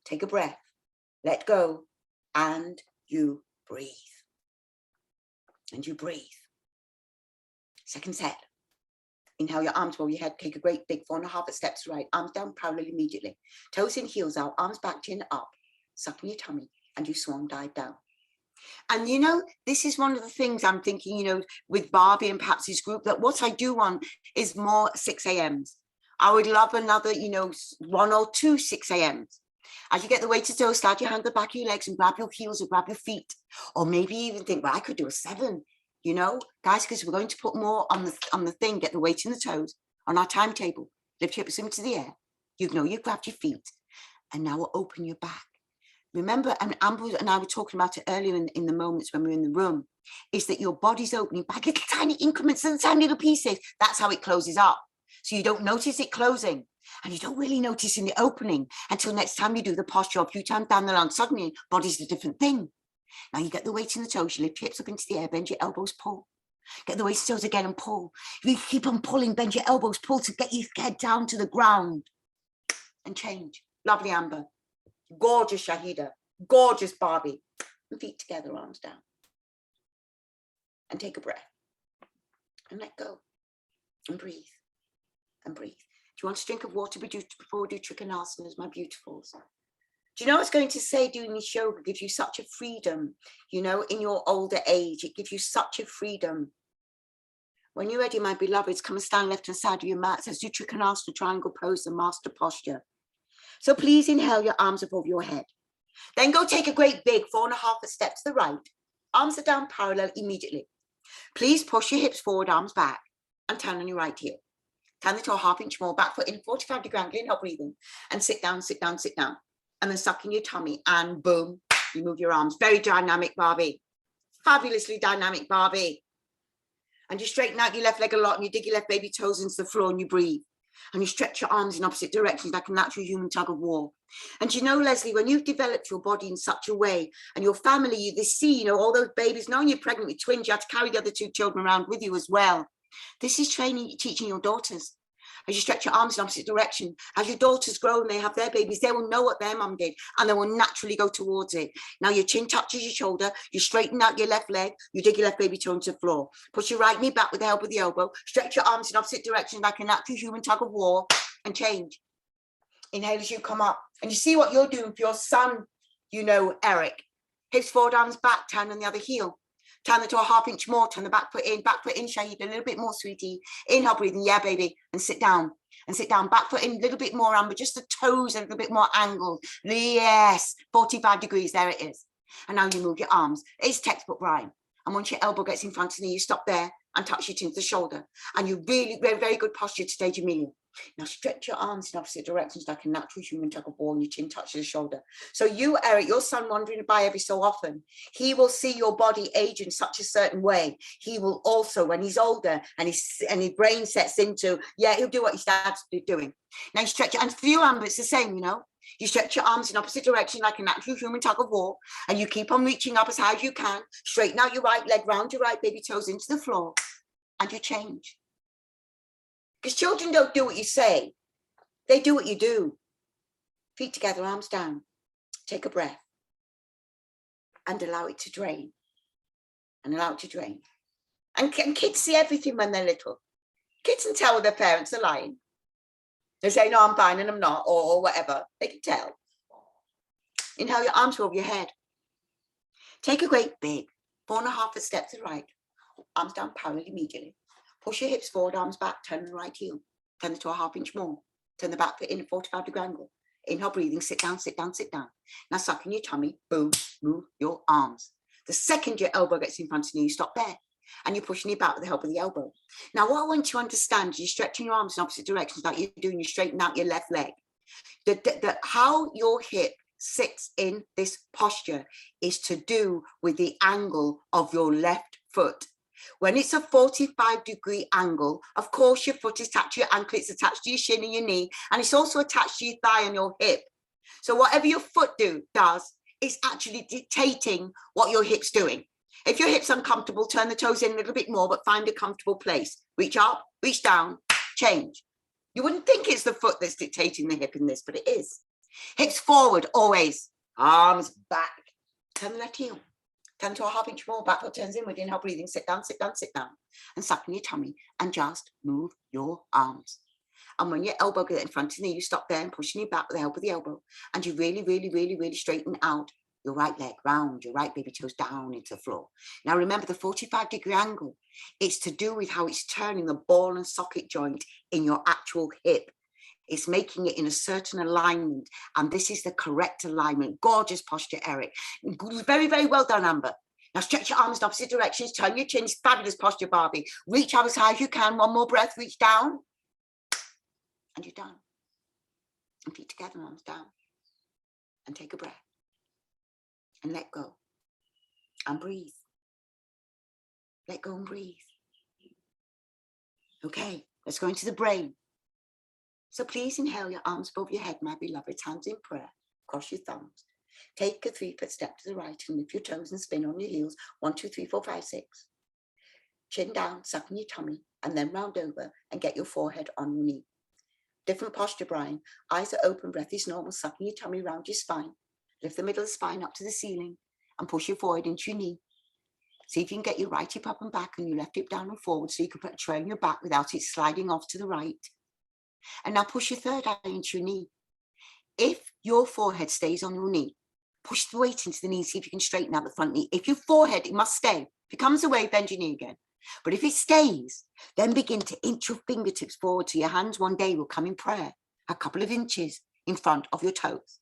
Take a breath, let go, and you breathe. And you breathe. Second set. Inhale your arms above your head. Take a great big 4.5 steps right. Arms down, parallel immediately. Toes in, heels out, arms back, chin up. Sucking your tummy, and you swan dive down. And you know, this is one of the things I'm thinking, you know, with Barbie and Patsy's group, that what I do want is more 6 a.m.s. I would love another, you know, 1 or 2 6 a.m.s. As you get the weight to toe, slide your hand at the back of your legs and grab your heels or grab your feet. Or maybe even think, well, I could do a 7, you know, guys, because we're going to put more on the thing, get the weight in the toes on our timetable. Lift your hips into the air. You know, you grabbed your feet. And now we'll open your back. Remember, and Amber and I were talking about it earlier in the moments when we were in the room, is that your body's opening back little tiny increments and tiny little pieces. That's how it closes up. So you don't notice it closing, and you don't really notice in the opening until next time you do the posture. A few times down the line, suddenly body's a different thing. Now you get the weight in the toes, you lift your hips up into the air, bend your elbows, pull. Get the weight in the toes again and pull. You keep on pulling, bend your elbows, pull to get your head down to the ground and change. Lovely, Amber. Gorgeous, Shahida. Gorgeous, Barbie. And feet together, arms down. And take a breath. And let go. And breathe. And breathe. Do you want a drink of water before we do Trikonasana, my beautifuls? Do you know what I was going to say? Doing this yoga gives you such a freedom, you know, in your older age. It gives you such a freedom. When you're ready, my beloveds, come and stand left hand side of your mat. Let's do Trikonasana, triangle pose, the master posture. So please inhale your arms above your head. Then go take a great big 4.5 step to the right. Arms are down parallel immediately. Please push your hips forward, arms back, and turn on your right heel. Turn the toe 1/2 inch more, back foot in 45-degree angle, inhale, breathing, and sit down, sit down, sit down. And then suck in your tummy, and boom, you move your arms. Very dynamic, Barbie. Fabulously dynamic, Barbie. And you straighten out your left leg a lot, and you dig your left baby toes into the floor, and you breathe. And you stretch your arms in opposite directions like a natural human tug of war. And you know, Leslie, when you've developed your body in such a way, and your family, they see, you know, all those babies, knowing you're pregnant with twins, you have to carry the other 2 children around with you as well. This is training, teaching your daughters. As you stretch your arms in opposite direction, as your daughters grow and they have their babies, they will know what their mum did, and they will naturally go towards it. Now your chin touches your shoulder, you straighten out your left leg, you dig your left baby toe into the floor. Push your right knee back with the help of the elbow, stretch your arms in opposite direction like a natural human tug of war, and change. Inhale as you come up, and you see what you're doing for your son, you know, Eric. Hips forward, arms back, turn on the other heel. Turn the toe 1/2 inch more, turn the back foot in, Shahid, a little bit more, sweetie. Inhale, breathing, yeah, baby, and sit down. And sit down, back foot in, a little bit more, Amber, just the toes a little bit more angled. Yes, 45 degrees, there it is. And now you move your arms. It's textbook rhyme. And once your elbow gets in front of the knee, you stop there and touch your chin to the shoulder. And you really, very, very good posture today, Jamelia. Now stretch your arms in opposite directions like a natural human tug of war, and your chin touches the shoulder. So you, Eric, your son wandering by every so often, he will see your body age in such a certain way. He will also, when he's older and his brain sets into, yeah, he'll do what he starts doing. Now you stretch your, and for you, Amber, it's the same, you know. You stretch your arms in opposite direction like a natural human tug of war, and you keep on reaching up as high as you can. Straighten out your right leg, round your right baby toes into the floor, and you change. Because children don't do what you say. They do what you do. Feet together, arms down. Take a breath. And allow it to drain. And allow it to drain. And kids see everything when they're little. Kids can tell when their parents are lying. They say, no, I'm fine and I'm not, or whatever. They can tell. Inhale your arms over your head. Take a great big 4.5 steps to the right. Arms down parallel immediately. Push your hips forward, arms back, turn the right heel. Turn the toe 1/2 inch more. Turn the back foot in a 45-degree angle. Inhale, breathing, sit down, sit down, sit down. Now suck in your tummy, boom, move your arms. The second your elbow gets in front of you, you stop there. And you're pushing your back with the help of the elbow. Now what I want you to understand is you're stretching your arms in opposite directions like you're doing, you straighten out your left leg. How your hip sits in this posture is to do with the angle of your left foot. When it's a 45-degree angle, of course, your foot is attached to your ankle, it's attached to your shin and your knee, and it's also attached to your thigh and your hip. So whatever your foot does is actually dictating what your hip's doing. If your hip's uncomfortable, turn the toes in a little bit more, but find a comfortable place. Reach up, reach down, change. You wouldn't think it's the foot that's dictating the hip in this, but it is. Hips forward, always. Arms back. Turn the left heel. Turn to a 1/2 inch more, back foot turns inward, inhale, breathing, sit down, sit down, sit down. And suck in your tummy and just move your arms. And when your elbow gets in front of the knee, you stop there and push your knee back with the help of the elbow. And you really, really, really, really straighten out your right leg, round your right baby toes down into the floor. Now remember the 45-degree angle. It's to do with how it's turning the ball and socket joint in your actual hip. It's making it in a certain alignment. And this is the correct alignment. Gorgeous posture, Eric. Very, very well done, Amber. Now stretch your arms in opposite directions. Turn your chin. Fabulous posture, Barbie. Reach up as high as you can. One more breath. Reach down. And you're done. And feet together, arms down. And take a breath. and let go and breathe. Let go and breathe. Okay, let's go into the brain. So please inhale your arms above your head, my beloved, hands in prayer, cross your thumbs. Take a 3-foot step to the right and lift your toes and spin on your heels. 1, 2, 3, 4, 5, 6. Chin down, suck in your tummy, and then round over and get your forehead on your knee. Different posture, Brian. Eyes are open, breath is normal, sucking your tummy round your spine. Lift the middle of the spine up to the ceiling and push your forehead into your knee. See if you can get your right hip up and back and your left hip down and forward so you can put a tray on your back without it sliding off to the right. And now push your third eye into your knee. If your forehead stays on your knee, push the weight into the knee, see if you can straighten out the front knee. If your forehead, it must stay. If it comes away, bend your knee again. But if it stays, then begin to inch your fingertips forward so your hands one day will come in prayer, a couple of inches in front of your toes.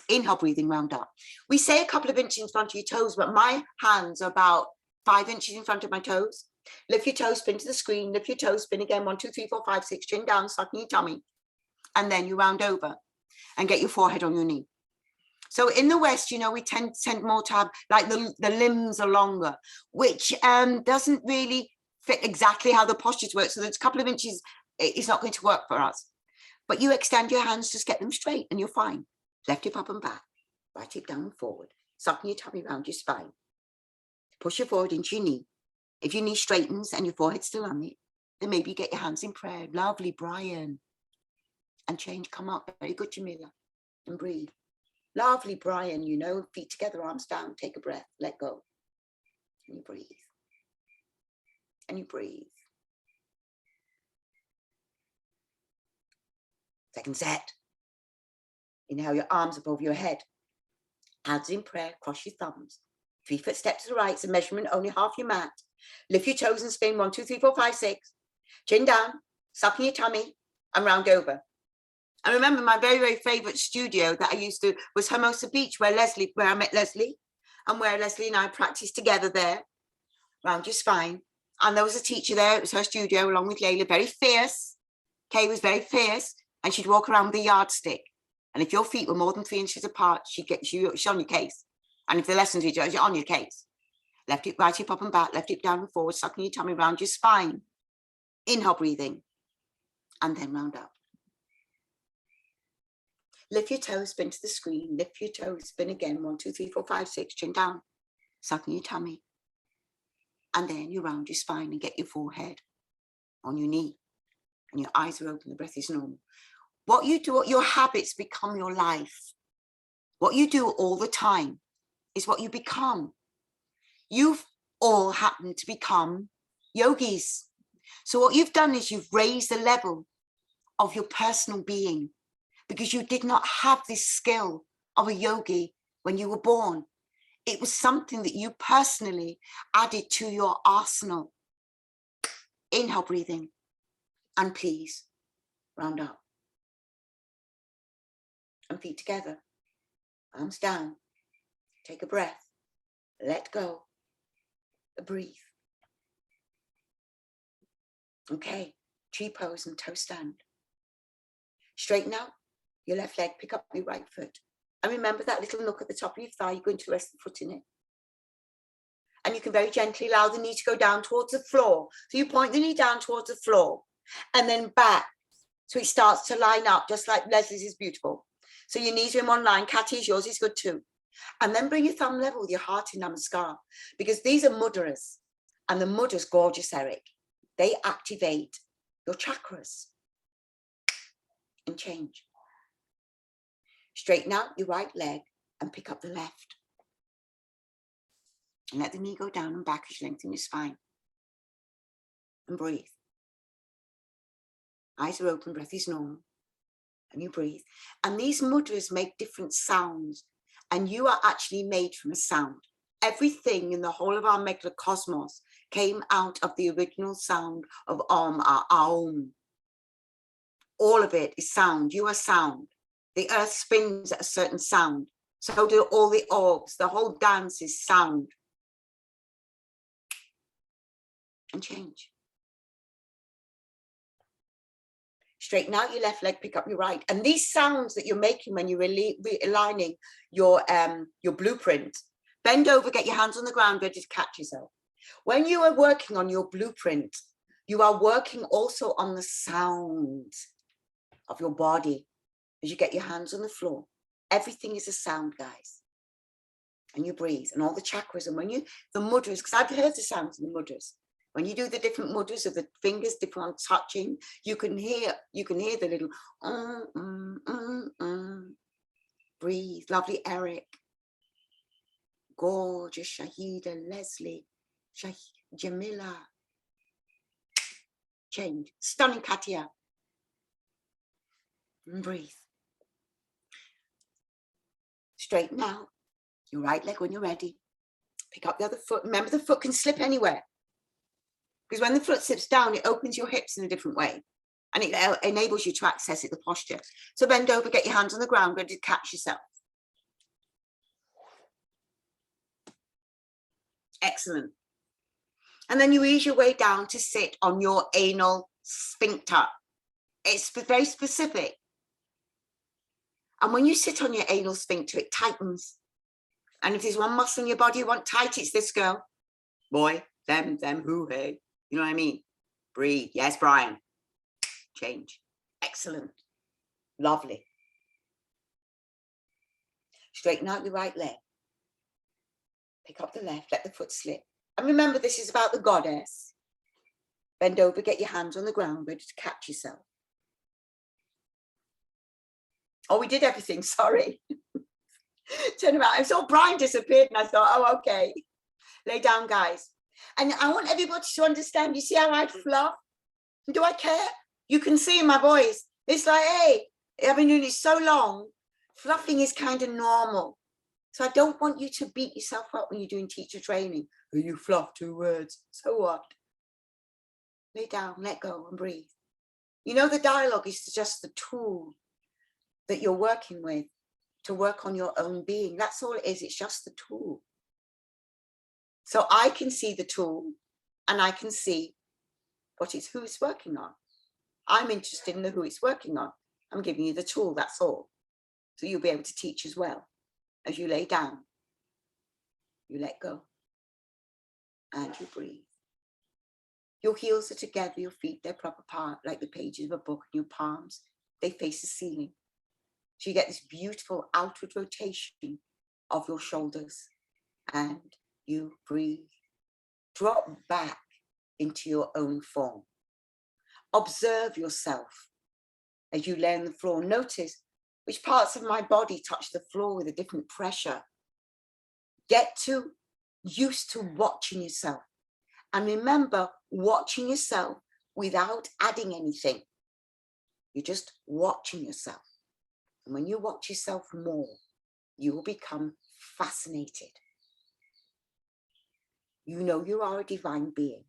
Inhale, breathing, round up. We say a couple of inches in front of your toes, but my hands are about 5 inches in front of my toes. Lift your toes, spin to the screen, lift your toes, spin again, 1, 2, 3, 4, 5, 6, chin down, sucking your tummy. And then you round over and get your forehead on your knee. So in the West, you know, we tend more to have like the limbs are longer, which doesn't really fit exactly how the postures work. So there's a couple of inches, it's not going to work for us. But you extend your hands, just get them straight and you're fine. Left hip up and back, right hip down and forward, sucking your tummy around your spine. Push your forehead into your knee. If your knee straightens and your forehead's still on it, then maybe you get your hands in prayer. Lovely, Brian. And change, come up. Very good, Jamila. And breathe. Lovely, Brian, you know, feet together, arms down, take a breath, let go. And you breathe. And you breathe. Second set. Inhale your arms above your head. Hands in prayer, cross your thumbs. 3-foot step to the right, so measurement only half your mat. Lift your toes and spin 1, 2, 3, 4, 5, 6. Chin down, suck in your tummy, and round over. I remember my very, very favorite studio that I used to was Hermosa Beach, where I met Leslie, and where Leslie and I practiced together there, round your spine. And there was a teacher there, it was her studio, along with Layla, very fierce. Kay was very fierce, and she'd walk around with a yardstick. And if your feet were more than 3 inches apart, she's on your case. And if the lessons were you're on your case. Left hip, right hip up and back, left hip down and forward, sucking your tummy around your spine. Inhale, breathing, and then round up. Lift your toes, spin to the screen, lift your toes, spin again, 1, 2, 3, 4, 5, 6, chin down, sucking your tummy. And then you round your spine and get your forehead on your knee. And your eyes are open, the breath is normal. What you do, your habits become your life. What you do all the time is what you become. You've all happened to become yogis. So what you've done is you've raised the level of your personal being, because you did not have this skill of a yogi when you were born. It was something that you personally added to your arsenal. Inhale, breathing, and please round up. And feet together, arms down, take a breath, let go, breathe. Okay, tree pose and toe stand. Straighten out your left leg, pick up your right foot. And remember that little nook at the top of your thigh, you're going to rest the foot in it. And you can very gently allow the knee to go down towards the floor. So you point the knee down towards the floor and then back. So it starts to line up, just like Leslie's is beautiful. So your knees are in one line, Kathy's, yours is good too. And then bring your thumb level with your heart in namaskar, because these are mudras. And the mudras, gorgeous, Eric. They activate your chakras. And change. Straighten out your right leg and pick up the left. And let the knee go down and back as you lengthen your spine. And breathe. Eyes are open, breath is normal. And you breathe. And these mudras make different sounds. And you are actually made from a sound. Everything in the whole of our megacosmos came out of the original sound of Om, our Aum. All of it is sound. You are sound. The earth spins at a certain sound. So do all the orbs. The whole dance is sound. And change. Straighten out your left leg, pick up your right. And these sounds that you're making when you're realigning your blueprint Bend over, get your hands on the ground, ready to catch yourself. When you are working on your blueprint, you are working also on the sound of your body as you get your hands on the floor. Everything is a sound, guys. And you breathe, and all the chakras, and when you, the mudras, because I've heard the sounds of the mudras. When you do the different mudras of the fingers, different on touching, you can hear the little breathe. Lovely Eric, gorgeous Shahida, Leslie, Jamila, change, stunning Katia, and breathe. Straighten out your right leg when you're ready. Pick up the other foot. Remember, the foot can slip anywhere, because when the foot slips down, it opens your hips in a different way, and it enables you to access it, the posture. So bend over, get your hands on the ground, ready to catch yourself. Excellent. And then you ease your way down to sit on your anal sphincter. It's very specific. And when you sit on your anal sphincter, it tightens. And if there's one muscle in your body you want tight, it's this girl. Boy, them, who, hey. You know what I mean? Breathe. Yes, Brian. Change. Excellent. Lovely. Straighten out your right leg. Pick up the left, let the foot slip. And remember, this is about the goddess. Bend over, get your hands on the ground, ready to catch yourself. Oh, we did everything, sorry. Turn around, I saw Brian disappeared and I thought, oh, okay. Lay down, guys. And I want everybody to understand, you see how I fluff? Do I care? You can see in my voice. It's like, hey, I've been doing it so long. Fluffing is kind of normal. So I don't want you to beat yourself up when you're doing teacher training. Oh, you fluff 2 words. So what? Lay down, let go and breathe. You know, the dialogue is just the tool that you're working with to work on your own being. That's all it is. It's just the tool. So I can see the tool and I can see who it's working on. I'm interested in the who it's working on. I'm giving you the tool, that's all. So you'll be able to teach as well. As you lay down, you let go and you breathe. Your heels are together, your feet, they're proper apart, like the pages of a book, and your palms, they face the ceiling. So you get this beautiful outward rotation of your shoulders and you breathe. Drop back into your own form. Observe yourself as you lay on the floor. Notice which parts of my body touch the floor with a different pressure. Get used to watching yourself. And remember, watching yourself without adding anything. You're just watching yourself. And when you watch yourself more, you will become fascinated. You know you are a divine being,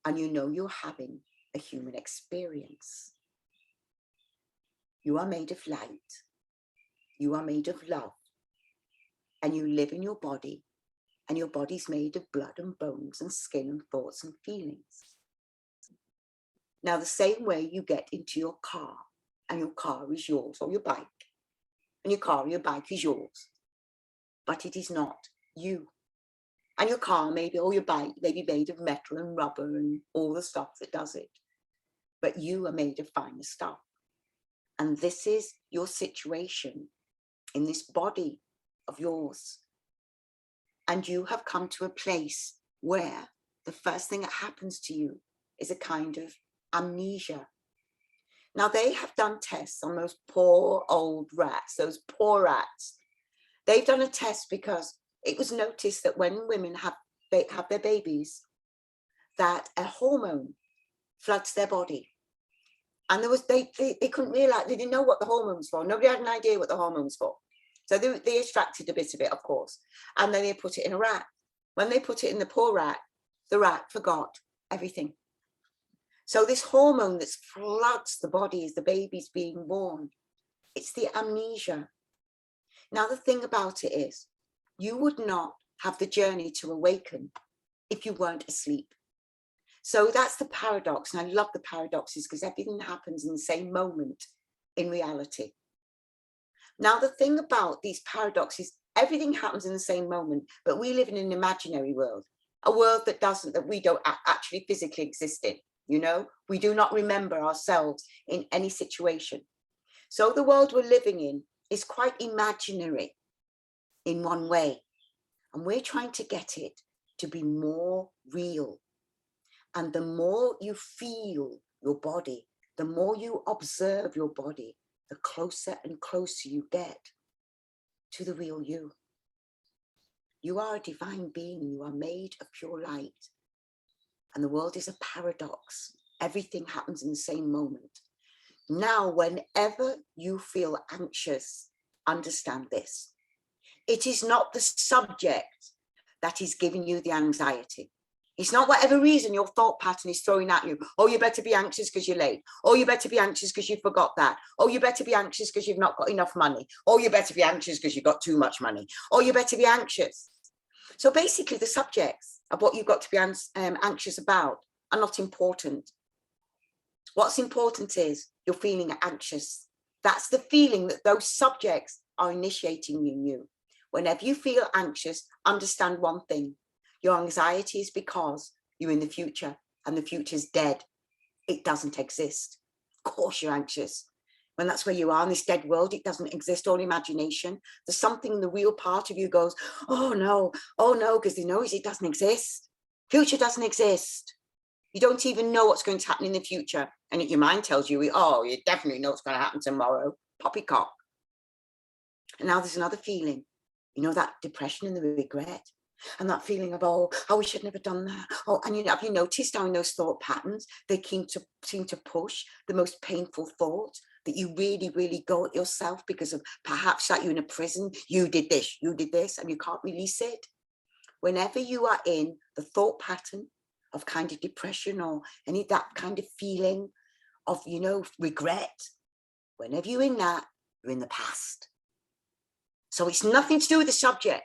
and you know you're having a human experience. You are made of light. You are made of love. And you live in your body, and your body's made of blood and bones and skin and thoughts and feelings. Now, the same way you get into your car, and your car is yours, or your bike, and your car or your bike is yours, but it is not you. And your car maybe, or your bike may be made of metal and rubber and all the stuff that does it, but you are made of finer stuff. And this is your situation in this body of yours. And you have come to a place where the first thing that happens to you is a kind of amnesia. Now, they have done tests on those poor old rats, those poor rats. They've done a test because it was noticed that when women have their babies, that a hormone floods their body. And they couldn't realize, they didn't know what the hormone was for. Nobody had an idea what the hormone was for. So they extracted a bit of it, of course. And then they put it in a rat. When they put it in the poor rat, the rat forgot everything. So this hormone that floods the body as the baby's being born, it's the amnesia. Now, the thing about it is, you would not have the journey to awaken if you weren't asleep. So that's the paradox. And I love the paradoxes because everything happens in the same moment in reality. Now, the thing about these paradoxes, Everything happens in the same moment, but we live in an imaginary world, a world that we don't actually physically exist in. You know, we do not remember ourselves in any situation. So the world we're living in is quite imaginary in one way. And we're trying to get it to be more real. And the more you feel your body, the more you observe your body, the closer and closer you get to the real you. You are a divine being. You are made of pure light. And the world is a paradox. Everything happens in the same moment. Now, whenever you feel anxious, understand this. It is not the subject that is giving you the anxiety. It's not whatever reason your thought pattern is throwing at you. Oh, you better be anxious because you're late. Oh, you better be anxious because you forgot that. Oh, you better be anxious because you've not got enough money. Oh, you better be anxious because you've got too much money. Oh, you better be anxious. So basically the subjects of what you've got to be anxious about are not important. What's important is you're feeling anxious. That's the feeling that those subjects are initiating in you. Whenever you feel anxious, understand one thing. Your anxiety is because you're in the future and the future's dead. It doesn't exist. Of course you're anxious. When that's where you are in this dead world, it doesn't exist, all imagination. There's something in the real part of you goes, oh no, because they know it doesn't exist. Future doesn't exist. You don't even know what's going to happen in the future. And your mind tells you, oh, you definitely know what's going to happen tomorrow. Poppycock. And now there's another feeling. You know, that depression and the regret. And that feeling of, oh, I wish I'd never done that. Oh, and you know, have you noticed how in those thought patterns, they seem to push the most painful thought that you really, really go at yourself because of perhaps that you're in a prison, you did this, and you can't release it. Whenever you are in the thought pattern of kind of depression or any that kind of feeling of, you know, regret, whenever you're in that, you're in the past. So it's nothing to do with the subject.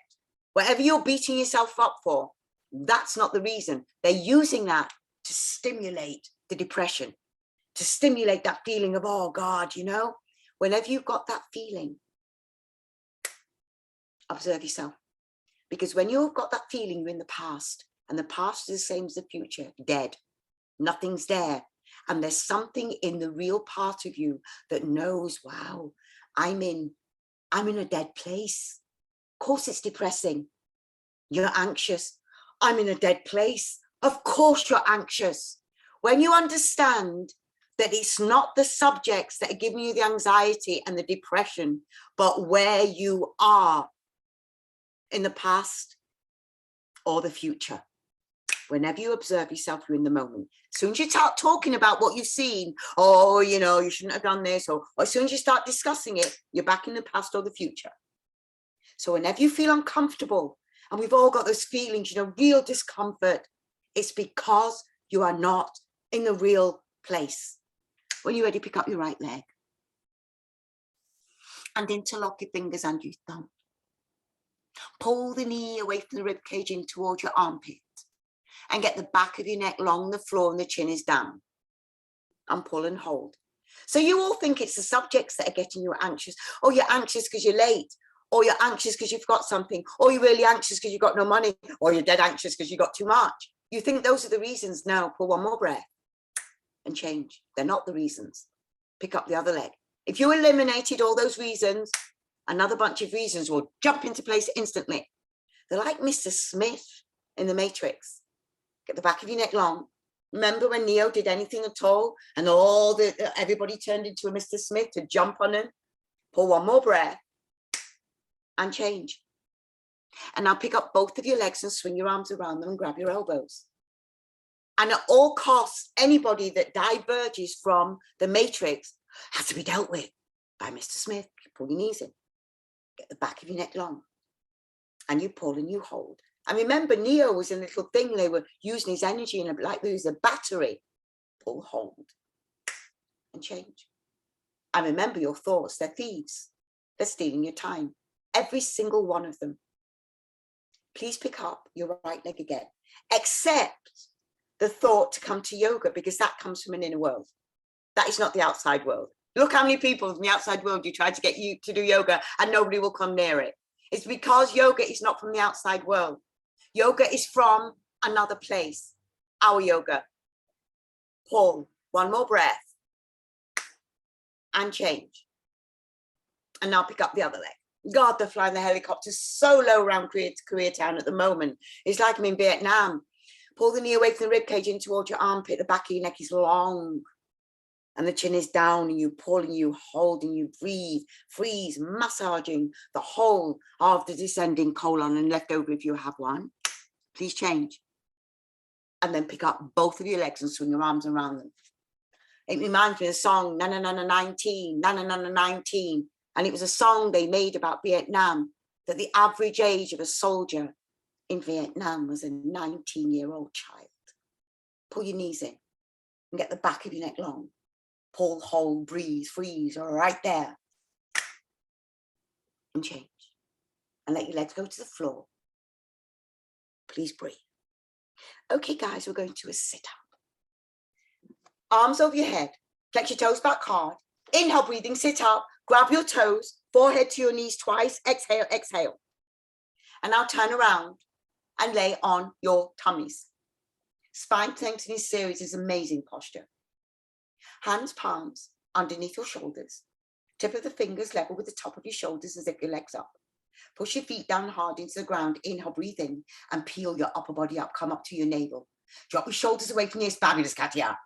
Whatever you're beating yourself up for, that's not the reason. They're using that to stimulate the depression, to stimulate that feeling of, oh God, you know, whenever you've got that feeling, observe yourself. Because when you've got that feeling, you're in the past, and the past is the same as the future, dead. Nothing's there. And there's something in the real part of you that knows, wow, I'm in a dead place. Of course it's depressing. You're anxious. I'm in a dead place. Of course you're anxious. When you understand that it's not the subjects that are giving you the anxiety and the depression, but where you are in the past or the future. Whenever you observe yourself, you're in the moment. As soon as you start talking about what you've seen, oh, you know, you shouldn't have done this, or as soon as you start discussing it, you're back in the past or the future. So whenever you feel uncomfortable, and we've all got those feelings, you know, real discomfort, it's because you are not in the real place. When you're ready, pick up your right leg and interlock your fingers and your thumb. Pull the knee away from the rib cage in towards your armpit and get the back of your neck along the floor and the chin is down. And pull and hold. So you all think it's the subjects that are getting you anxious. Oh, you're anxious because you're late. Or you're anxious because you've got something. Or you're really anxious because you've got no money. Or you're dead anxious because you got too much. You think those are the reasons. No, pull one more breath and change. They're not the reasons. Pick up the other leg. If you eliminated all those reasons, another bunch of reasons will jump into place instantly. They're like Mr. Smith in The Matrix. Get the back of your neck long. Remember when Neo did anything at all and everybody turned into a Mr. Smith to jump on him? Pull one more breath and change. And now pick up both of your legs and swing your arms around them and grab your elbows. And at all costs, anybody that diverges from the matrix has to be dealt with by Mr. Smith. Pull your knees in. Get the back of your neck long. And you pull and you hold. And remember, Neo was a little thing. They were using his energy like there was a battery. Pull, hold, and change. And remember your thoughts, they're thieves. They're stealing your time. Every single one of them. Please pick up your right leg again. Except the thought to come to yoga, because that comes from an inner world. That is not the outside world. Look how many people from the outside world you try to get you to do yoga and nobody will come near it. It's because yoga is not from the outside world. Yoga is from another place. Our yoga. Pull. One more breath. And change. And now pick up the other leg. God, they're flying the helicopter so low around Koreatown at the moment. It's like I'm in Vietnam. Pull the knee away from the rib cage in towards your armpit. The back of your neck is long. And the chin is down, and you pull and you hold and you breathe, freeze, massaging the whole of the descending colon and left over if you have one. Please change. And then pick up both of your legs and swing your arms around them. It reminds me of the song, Na Na Na Na 19, Na Na Na Na 19. And it was a song they made about Vietnam, that the average age of a soldier in Vietnam was a 19-year-old child. Pull your knees in and get the back of your neck long. Pull, hold, breathe, freeze, right there. And change. And let your legs go to the floor. Please breathe. Okay, guys, we're going to a sit-up. Arms over your head. Flex your toes back hard. Inhale, breathing, sit up. Grab your toes, forehead to your knees twice. Exhale, exhale. And now turn around and lay on your tummies. Spine lengthening series is amazing posture. Hands, palms underneath your shoulders. Tip of the fingers level with the top of your shoulders and zip your legs up. Push your feet down hard into the ground. Inhale, breathe in and peel your upper body up. Come up to your navel. Drop your shoulders away from your ears. Fabulous, Katia.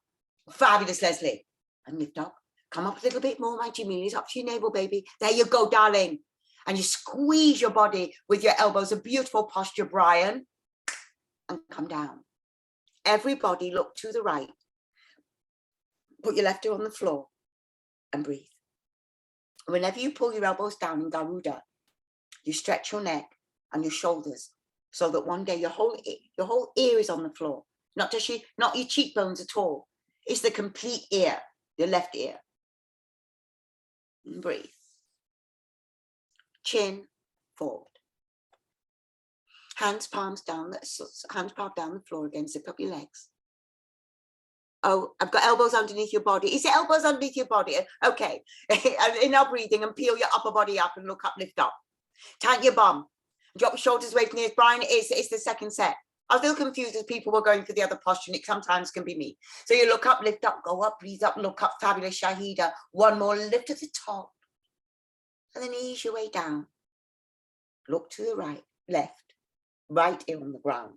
Fabulous, Leslie. And lift up. Come up a little bit more, my Jimmy. Up to your navel, baby. There you go, darling. And you squeeze your body with your elbows. A beautiful posture, Brian. And come down. Everybody look to the right. Put your left ear on the floor and breathe. Whenever you pull your elbows down in Garuda, you stretch your neck and your shoulders so that one day your whole ear is on the floor. Not your cheekbones at all. It's the complete ear, your left ear. And breathe. Chin forward. Hands palms down the floor again. Zip up your legs. Oh, I've got elbows underneath your body. Is it elbows underneath your body? Okay. Enough breathing and peel your upper body up and look up, lift up. Tighten your bum. Drop your shoulders away from the ears. Brian, it's the second set. I was a little confused as people were going through the other posture, and it sometimes can be me. So you look up, lift up, go up, breathe up, look up. Fabulous, Shahida. One more, lift at the top. And then ease your way down. Look to the right, left, right ear on the ground.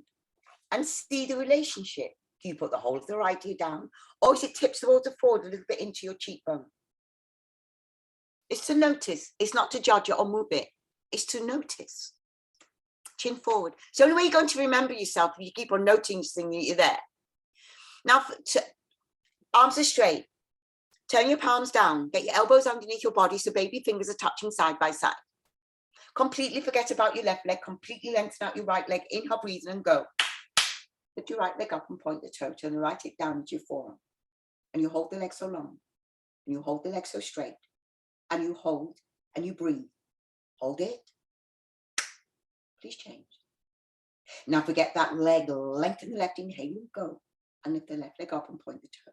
And see the relationship. Do you put the whole of the right ear down? Or is it tips towards the forward a little bit into your cheekbone? It's to notice. It's not to judge it or move it. It's to notice. Chin forward. It's the only way you're going to remember yourself if you keep on noticing that you're there. Now, arms are straight. Turn your palms down. Get your elbows underneath your body so baby fingers are touching side by side. Completely forget about your left leg. Completely lengthen out your right leg. Inhale, breathe and go. Lift your right leg up and point the toe. Turn the right leg down into your forearm. And you hold the leg so long. And you hold the leg so straight. And you hold and you breathe. Hold it. Please change. Now forget that leg. Lengthen the left. Inhale and go. And lift the left leg up and point the toe.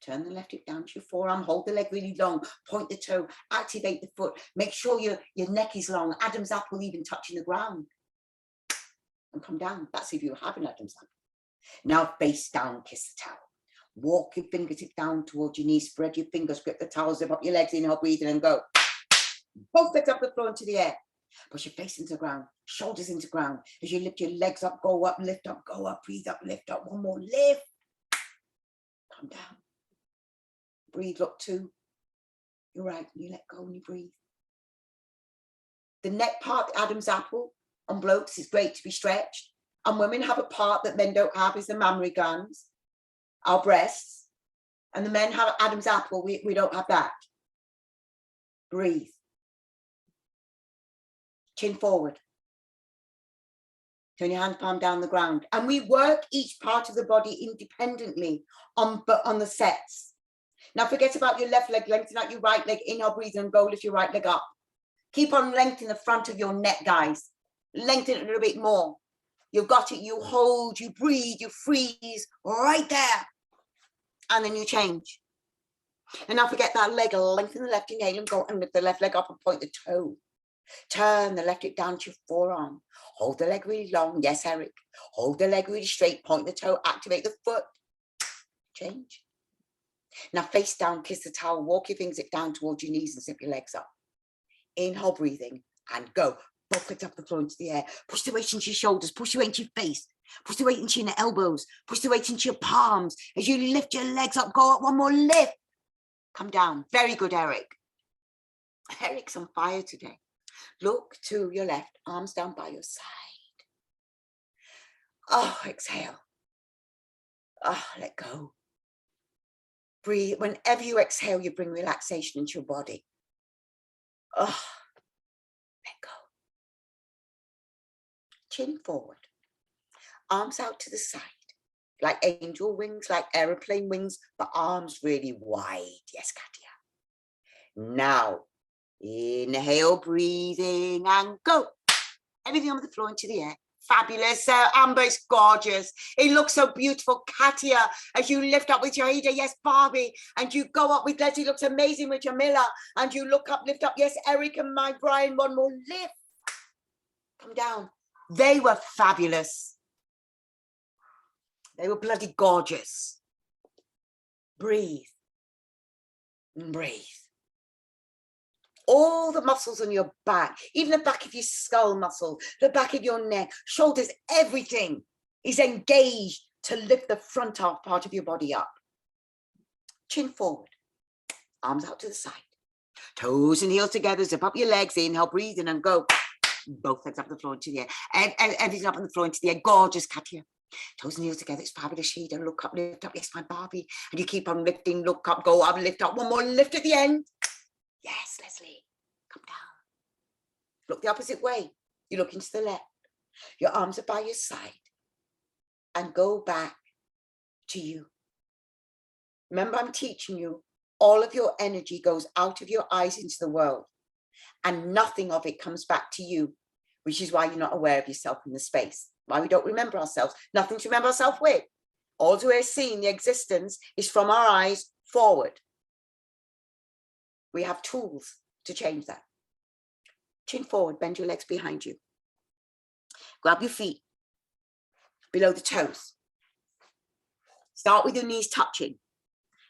Turn the left hip down to your forearm. Hold the leg really long. Point the toe. Activate the foot. Make sure your neck is long. Adam's apple even touching the ground. And come down. That's if you have an Adam's apple. Now face down, kiss the towel. Walk your fingertips down towards your knees. Spread your fingers, grip the towel, zip up your legs, inhale, breathe in and go. Both legs up the floor into the air. Push your face into the ground, shoulders into the ground. As you lift your legs up, go up, lift up, go up, breathe up, lift up. One more, lift. Come down. Breathe, look to your right, and you let go and you breathe. The neck part, Adam's apple, on blokes is great to be stretched. And women have a part that men don't have, is the mammary glands, our breasts. And the men have Adam's apple, we don't have that. Breathe. Chin forward. Turn your hand palm down the ground. And we work each part of the body independently on the sets. Now forget about your left leg, lengthen out your right leg, inhale, breathe and go, lift your right leg up. Keep on lengthening the front of your neck, guys. Lengthen it a little bit more. You've got it, you hold, you breathe, you freeze, right there. And then you change. And now forget that leg, lengthen the left, inhale and go and lift the left leg up and point the toe. Turn the left hip down to your forearm. Hold the leg really long. Yes, Eric. Hold the leg really straight. Point the toe. Activate the foot. Change. Now face down. Kiss the towel. Walk your fingers down towards your knees and zip your legs up. Inhale, breathing, and go. Both legs up the floor into the air. Push the weight into your shoulders. Push the weight into your face. Push the weight into your elbows. Push the weight into your palms. As you lift your legs up, go up. One more lift. Come down. Very good, Eric. Eric's on fire today. Look to your left, arms down by your side. Oh, exhale. Oh, let go. Breathe. Whenever you exhale, you bring relaxation into your body. Oh, let go. Chin forward. Arms out to the side. Like angel wings, like aeroplane wings, but arms really wide. Yes, Katia. Now, inhale, breathing, and go. Everything on the floor into the air. Fabulous. Amber is gorgeous. It looks so beautiful. Katia, as you lift up with your Ada, yes, Barbie, and you go up with Leslie, looks amazing with Jamila, and you look up, lift up, yes, Eric and my Brian, one more lift. Come down. They were fabulous. They were bloody gorgeous. Breathe. Breathe. All the muscles on your back, even the back of your skull muscle, the back of your neck, shoulders, everything is engaged to lift the front half part of your body up. Chin forward, arms out to the side, toes and heels together, zip up your legs, inhale, breathe in and go. Both legs up the floor into the air, everything up on the floor into the air. Gorgeous, Katia. Toes and heels together, it's fabulous. Shida, look up, lift up, yes, my Barbie. And you keep on lifting, look up, go up, lift up, one more lift at the end. Yes, Leslie, come down. Look the opposite way. You look into the left. Your arms are by your side. And go back to you. Remember, I'm teaching you, all of your energy goes out of your eyes into the world. And nothing of it comes back to you, which is why you're not aware of yourself in the space. Why we don't remember ourselves. Nothing to remember ourselves with. All we're seeing, the existence, is from our eyes forward. We have tools to change that. Chin forward, bend your legs behind you. Grab your feet below the toes. Start with your knees touching.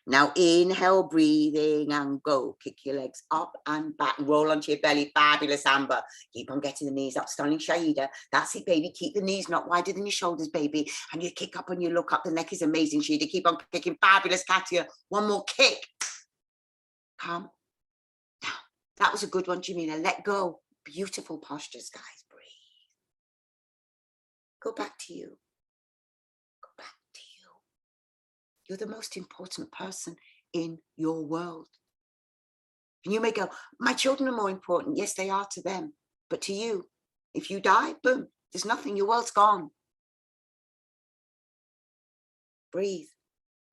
Now inhale, breathing, and go. Kick your legs up and back. Roll onto your belly. Fabulous, Amber. Keep on getting the knees up. Stunning, Shahida. That's it, baby. Keep the knees not wider than your shoulders, baby. And you kick up and you look up. The neck is amazing, Shahida. Keep on kicking. Fabulous, Katia. One more kick. Come. That was a good one, Jamila. Let go. Beautiful postures, guys. Breathe. Go back to you. Go back to you. You're the most important person in your world. And you may go, my children are more important. Yes, they are to them. But to you, if you die, boom, there's nothing. Your world's gone. Breathe.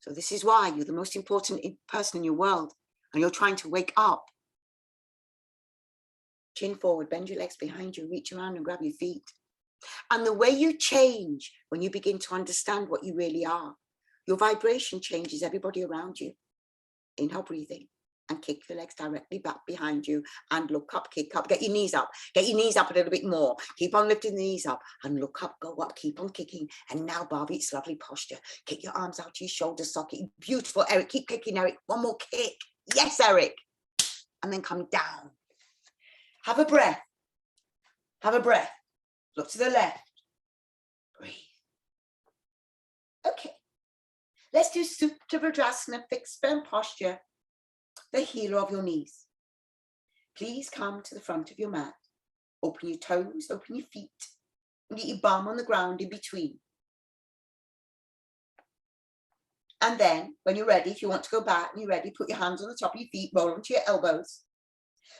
So this is why you're the most important person in your world. And you're trying to wake up. Chin forward, bend your legs behind you, reach around and grab your feet. And the way you change when you begin to understand what you really are, your vibration changes everybody around you. Inhale, breathing, and kick your legs directly back behind you and look up, kick up, get your knees up a little bit more. Keep on lifting the knees up and look up, go up, keep on kicking. And now, Barbie, it's lovely posture. Kick your arms out to your shoulder socket. Beautiful, Eric, keep kicking, Eric. One more kick. Yes, Eric. And then come down. Have a breath. Have a breath. Look to the left. Breathe. Okay. Let's do Supta Vrajasana, fixed span posture, the healer of your knees. Please come to the front of your mat. Open your toes, open your feet, and get your bum on the ground in between. And then, when you're ready, if you want to go back and you're ready, put your hands on the top of your feet, roll onto your elbows.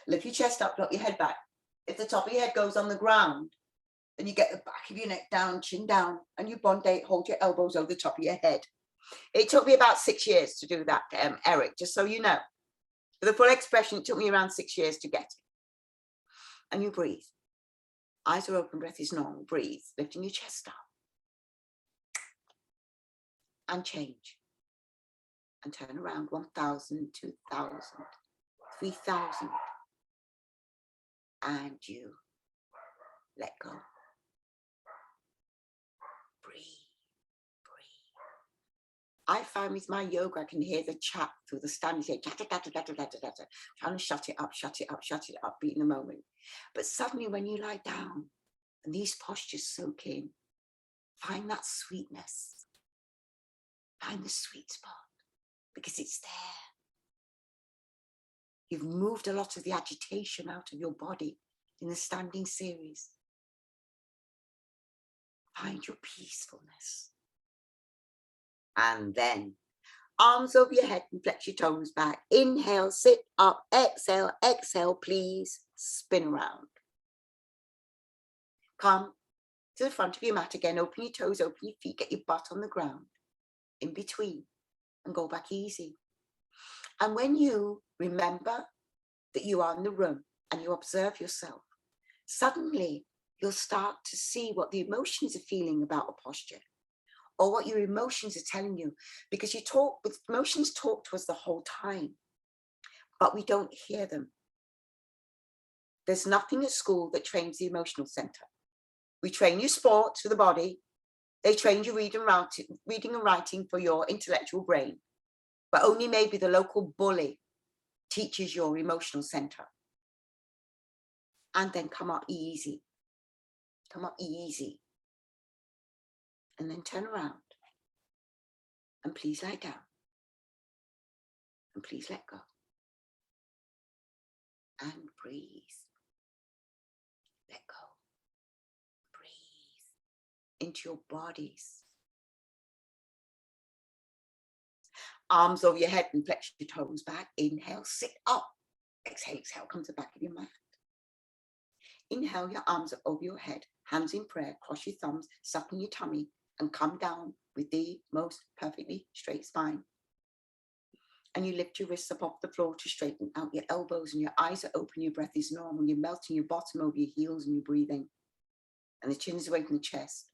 Lift your chest up, drop your head back. If the top of your head goes on the ground, then you get the back of your neck down, chin down, and you bondate, hold your elbows over the top of your head. It took me about 6 years to do that, Eric, just so you know. For the full expression, it took me around 6 years to get it. And you breathe. Eyes are open, breath is normal. Breathe, lifting your chest up. And change. And turn around 1,000, 2,000, 3,000. and you let go. Breathe. I find with my yoga, I can hear the chat through the standing say, trying to shut it up, be in the moment. But suddenly when you lie down and these postures soak in, find that sweetness, find the sweet spot, because it's there. You've moved a lot of the agitation out of your body in the standing series. Find your peacefulness. And then arms over your head and flex your toes back. Inhale, sit up, exhale, exhale, please spin around. Come to the front of your mat again, open your toes, open your feet, get your butt on the ground in between and go back easy. And when you remember that you are in the room and you observe yourself, suddenly you'll start to see what the emotions are feeling about a posture, or what your emotions are telling you, because emotions talk to us the whole time, but we don't hear them. There's nothing at school that trains the emotional center. We train you sports for the body. They train you reading and writing for your intellectual brain, but only maybe the local bully teaches your emotional center. And then come up easy. Come up easy. And then turn around. And please lie down. And please let go. And breathe. Let go. Breathe into your bodies. Arms over your head and flex your toes back. Inhale, sit up. Exhale, exhale, come to the back of your mat. Inhale, your arms are over your head, hands in prayer, cross your thumbs, suck in your tummy, and come down with the most perfectly straight spine. And you lift your wrists up off the floor to straighten out your elbows, and your eyes are open, your breath is normal, you're melting your bottom over your heels and you're breathing. And the chin is away from the chest.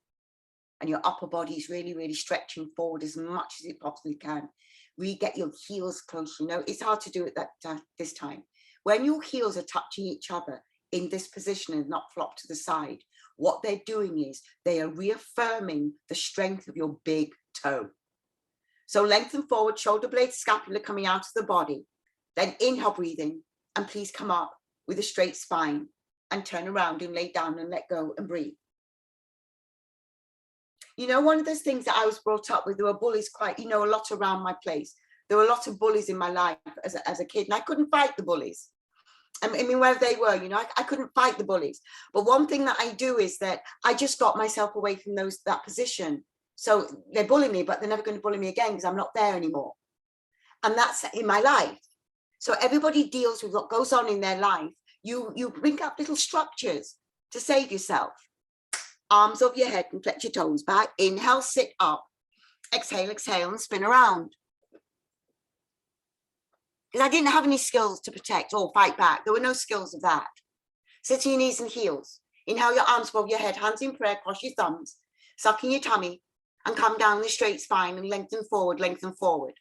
And your upper body is really, really stretching forward as much as it possibly can. Really get your heels close. You know, it's hard to do it this time. When your heels are touching each other in this position and not flop to the side, what they're doing is they are reaffirming the strength of your big toe. So lengthen forward, shoulder blades, scapula coming out of the body. Then inhale, breathing, and please come up with a straight spine and turn around and lay down and let go and breathe. You know, one of those things that I was brought up with, there were bullies quite, a lot around my place. There were a lot of bullies in my life as a kid, and I couldn't fight the bullies. I mean, where they were, I couldn't fight the bullies. But one thing that I do is that I just got myself away from that position. So they bully me, but they're never going to bully me again because I'm not there anymore. And that's in my life. So everybody deals with what goes on in their life. You bring up little structures to save yourself. Arms over your head and flex your toes back. Inhale, sit up. Exhale, exhale, and spin around. Because I didn't have any skills to protect or fight back. There were no skills of that. Sit on your knees and heels. Inhale your arms above your head, hands in prayer, cross your thumbs, suck in your tummy, and come down the straight spine and lengthen forward, lengthen forward.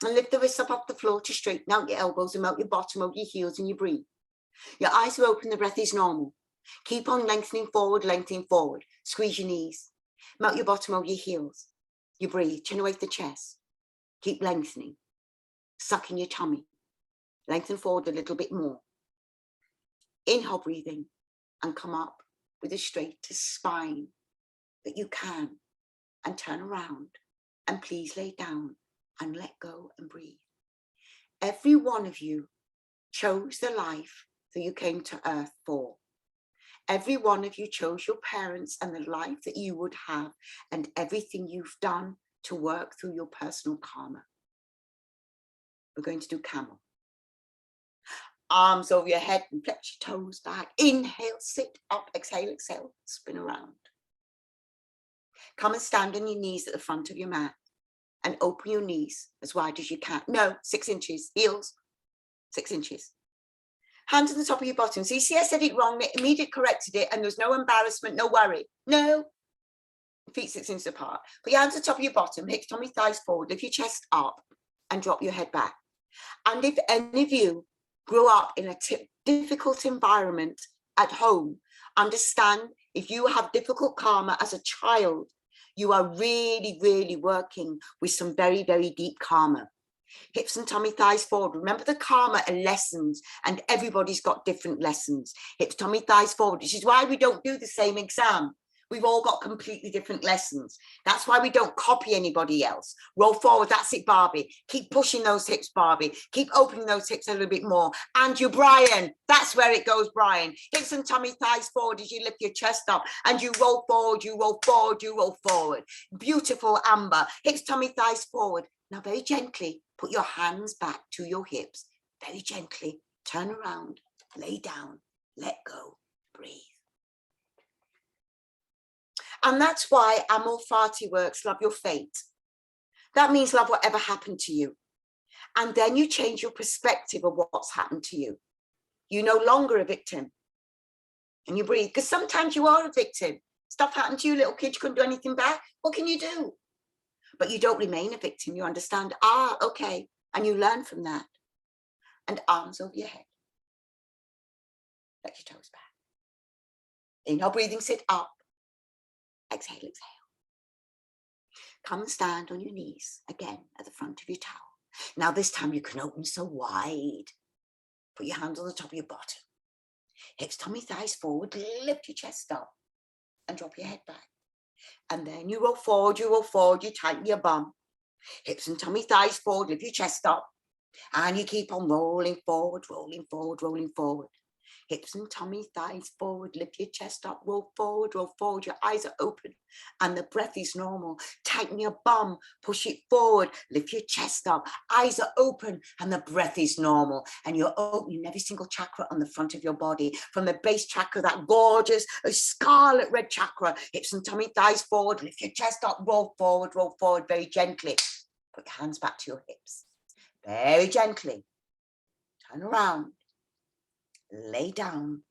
And lift the wrists up off the floor to straighten out your elbows and melt your bottom over your heels and you breathe. Your eyes are open, the breath is normal. Keep on lengthening forward, lengthening forward. Squeeze your knees. Melt your bottom over your heels. You breathe, chin away the chest. Keep lengthening. Suck in your tummy. Lengthen forward a little bit more. Inhale, breathing, and come up with a straight spine that you can. And turn around. And please lay down and let go and breathe. Every one of you chose the life that you came to earth for. Every one of you chose your parents and the life that you would have and everything you've done to work through your personal karma. We're going to do Camel. Arms over your head and flex your toes back. Inhale, sit up, exhale, exhale, spin around. Come and stand on your knees at the front of your mat and open your knees as wide as you can. No, 6 inches, heels, 6 inches. Hands on the top of your bottom. So you see, I said it wrong, it immediately corrected it, and there's no embarrassment, no worry. No. Feet 6 inches apart. Put your hands on the top of your bottom, hips, tummy, thighs forward, lift your chest up, and drop your head back. And if any of you grew up in a difficult environment at home, understand if you have difficult karma as a child, you are really, really working with some very, very deep karma. Hips and tummy, thighs forward. Remember, the karma are lessons, and everybody's got different lessons. Hips, tummy, thighs forward. This is why we don't do the same exam. We've all got completely different lessons. That's why we don't copy anybody else. Roll forward. That's it, Barbie. Keep pushing those hips, Barbie. Keep opening those hips a little bit more. And you, Brian. That's where it goes, Brian. Hips and tummy, thighs forward as you lift your chest up. And you roll forward, you roll forward, you roll forward. Beautiful, Amber. Hips, tummy, thighs forward. Now, very gently, put your hands back to your hips. Very gently. Turn around. Lay down. Let go. Breathe. And that's why Amor Fati works, love your fate. That means love whatever happened to you. And then you change your perspective of what's happened to you. You're no longer a victim. And you breathe. Because sometimes you are a victim. Stuff happened to you, little kid, you couldn't do anything back. What can you do? But you don't remain a victim. You understand, okay. And you learn from that. And arms over your head. Let your toes back. Inhale, breathing, sit up. Exhale, exhale. Come and stand on your knees again at the front of your towel. Now this time you can open so wide. Put your hands on the top of your bottom. Hips, tummy, thighs forward. Lift your chest up and drop your head back. And then you roll forward, you tighten your bum. Hips and tummy, thighs forward, lift your chest up. And you keep on rolling forward, rolling forward, rolling forward. Hips and tummy, thighs forward, lift your chest up, roll forward, your eyes are open and the breath is normal. Tighten your bum, push it forward, lift your chest up, eyes are open and the breath is normal. And you're opening every single chakra on the front of your body, from the base chakra, that gorgeous scarlet red chakra. Hips and tummy, thighs forward, lift your chest up, roll forward very gently. Put your hands back to your hips, very gently. Turn around. Lay down,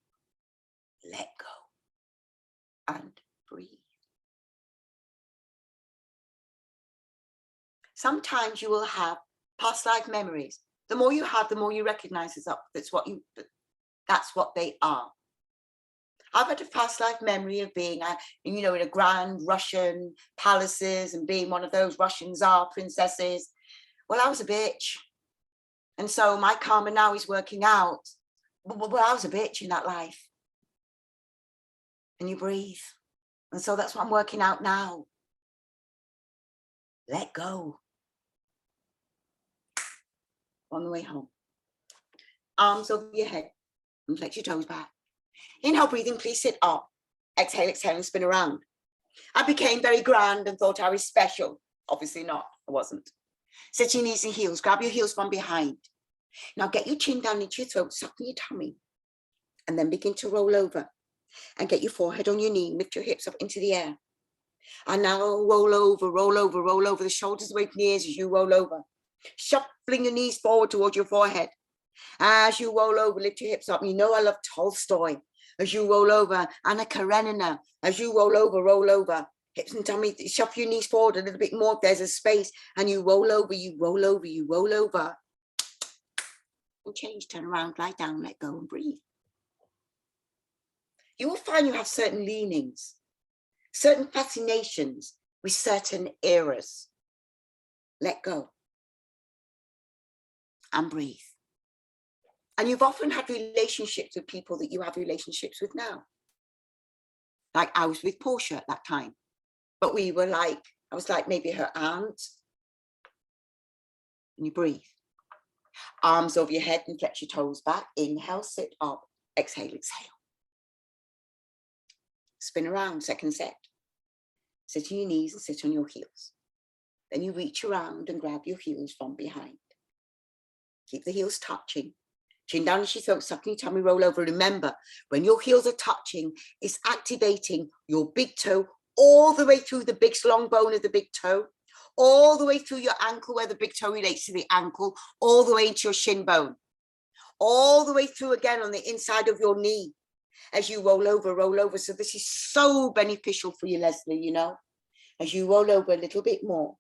let go, and breathe. Sometimes you will have past life memories. The more you have, the more you recognize that's what they are. I've had a past life memory of being, in a grand Russian palaces and being one of those Russian Tsar princesses. Well, I was a bitch. And so my karma now is working out. Well, I was a bitch in that life. And you breathe. And so that's what I'm working out now. Let go. On the way home. Arms over your head. And flex your toes back. Inhale, breathing, please sit up. Exhale, exhale, and spin around. I became very grand and thought I was special. Obviously not. I wasn't. Sit your knees and heels. Grab your heels from behind. Now get your chin down into your throat, soften your tummy, and then begin to roll over and get your forehead on your knee, lift your hips up into the air. And now roll over the shoulders away from the ears as you roll over, shuffling your knees forward towards your forehead. As you roll over, lift your hips up. You know I love Tolstoy. As you roll over, Anna Karenina, as you roll over. Hips and tummy, shuffle your knees forward a little bit more if there's a space, and you roll over. And change, turn around, lie down, let go and breathe. You will find you have certain leanings, certain fascinations with certain eras. Let go and breathe. And you've often had relationships with people that you have relationships with now. Like I was with Portia at that time, but I was like maybe her aunt. And you breathe. Arms over your head and flex your toes back. Inhale, sit up. Exhale, exhale. Spin around, second set. Sit on your knees and sit on your heels. Then you reach around and grab your heels from behind. Keep the heels touching. Chin down as your throat, sucking your tummy, roll over. Remember, when your heels are touching, it's activating your big toe all the way through the big long bone of the big toe, all the way through your ankle where the big toe relates to the ankle, all the way into your shin bone, all the way through again on the inside of your knee as you roll over. So this is so beneficial for you, Leslie, as you roll over a little bit more.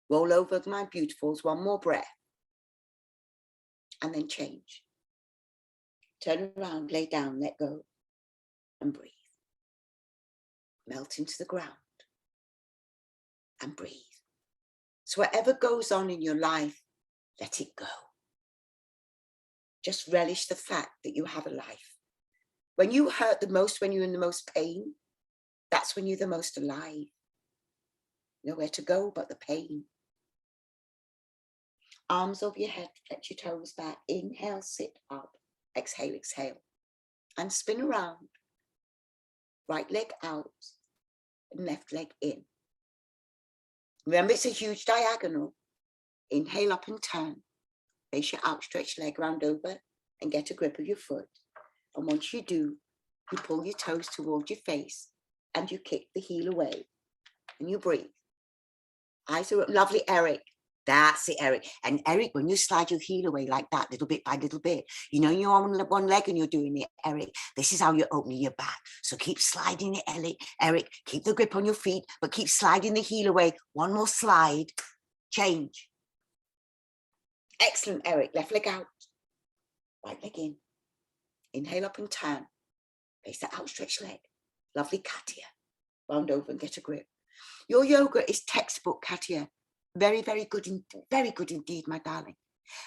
Roll over, my beautifuls, one more breath. And then change. Turn around, lay down, let go, and breathe. Melt into the ground and breathe. So whatever goes on in your life, let it go. Just relish the fact that you have a life. When you hurt the most, when you're in the most pain, that's when you're the most alive. Nowhere to go but the pain. Arms over your head, flex your toes back. Inhale, sit up. Exhale, exhale. And spin around. Right leg out and left leg in. Remember, it's a huge diagonal. Inhale up and turn. Face your outstretched leg round over and get a grip of your foot. And once you do, you pull your toes towards your face and you kick the heel away and you breathe. Eyes are up. Lovely, Eric. That's it, Eric. And Eric, when you slide your heel away like that, little bit by little bit, you know you're on one leg and you're doing it, Eric. This is how you're opening your back. So keep sliding it, Eric. Keep the grip on your feet, but keep sliding the heel away. One more slide. Change. Excellent, Eric. Left leg out. Right leg in. Inhale up and turn. Face the outstretched leg. Lovely, Katia. Round over and get a grip. Your yoga is textbook, Katia. Very, very good indeed, my darling.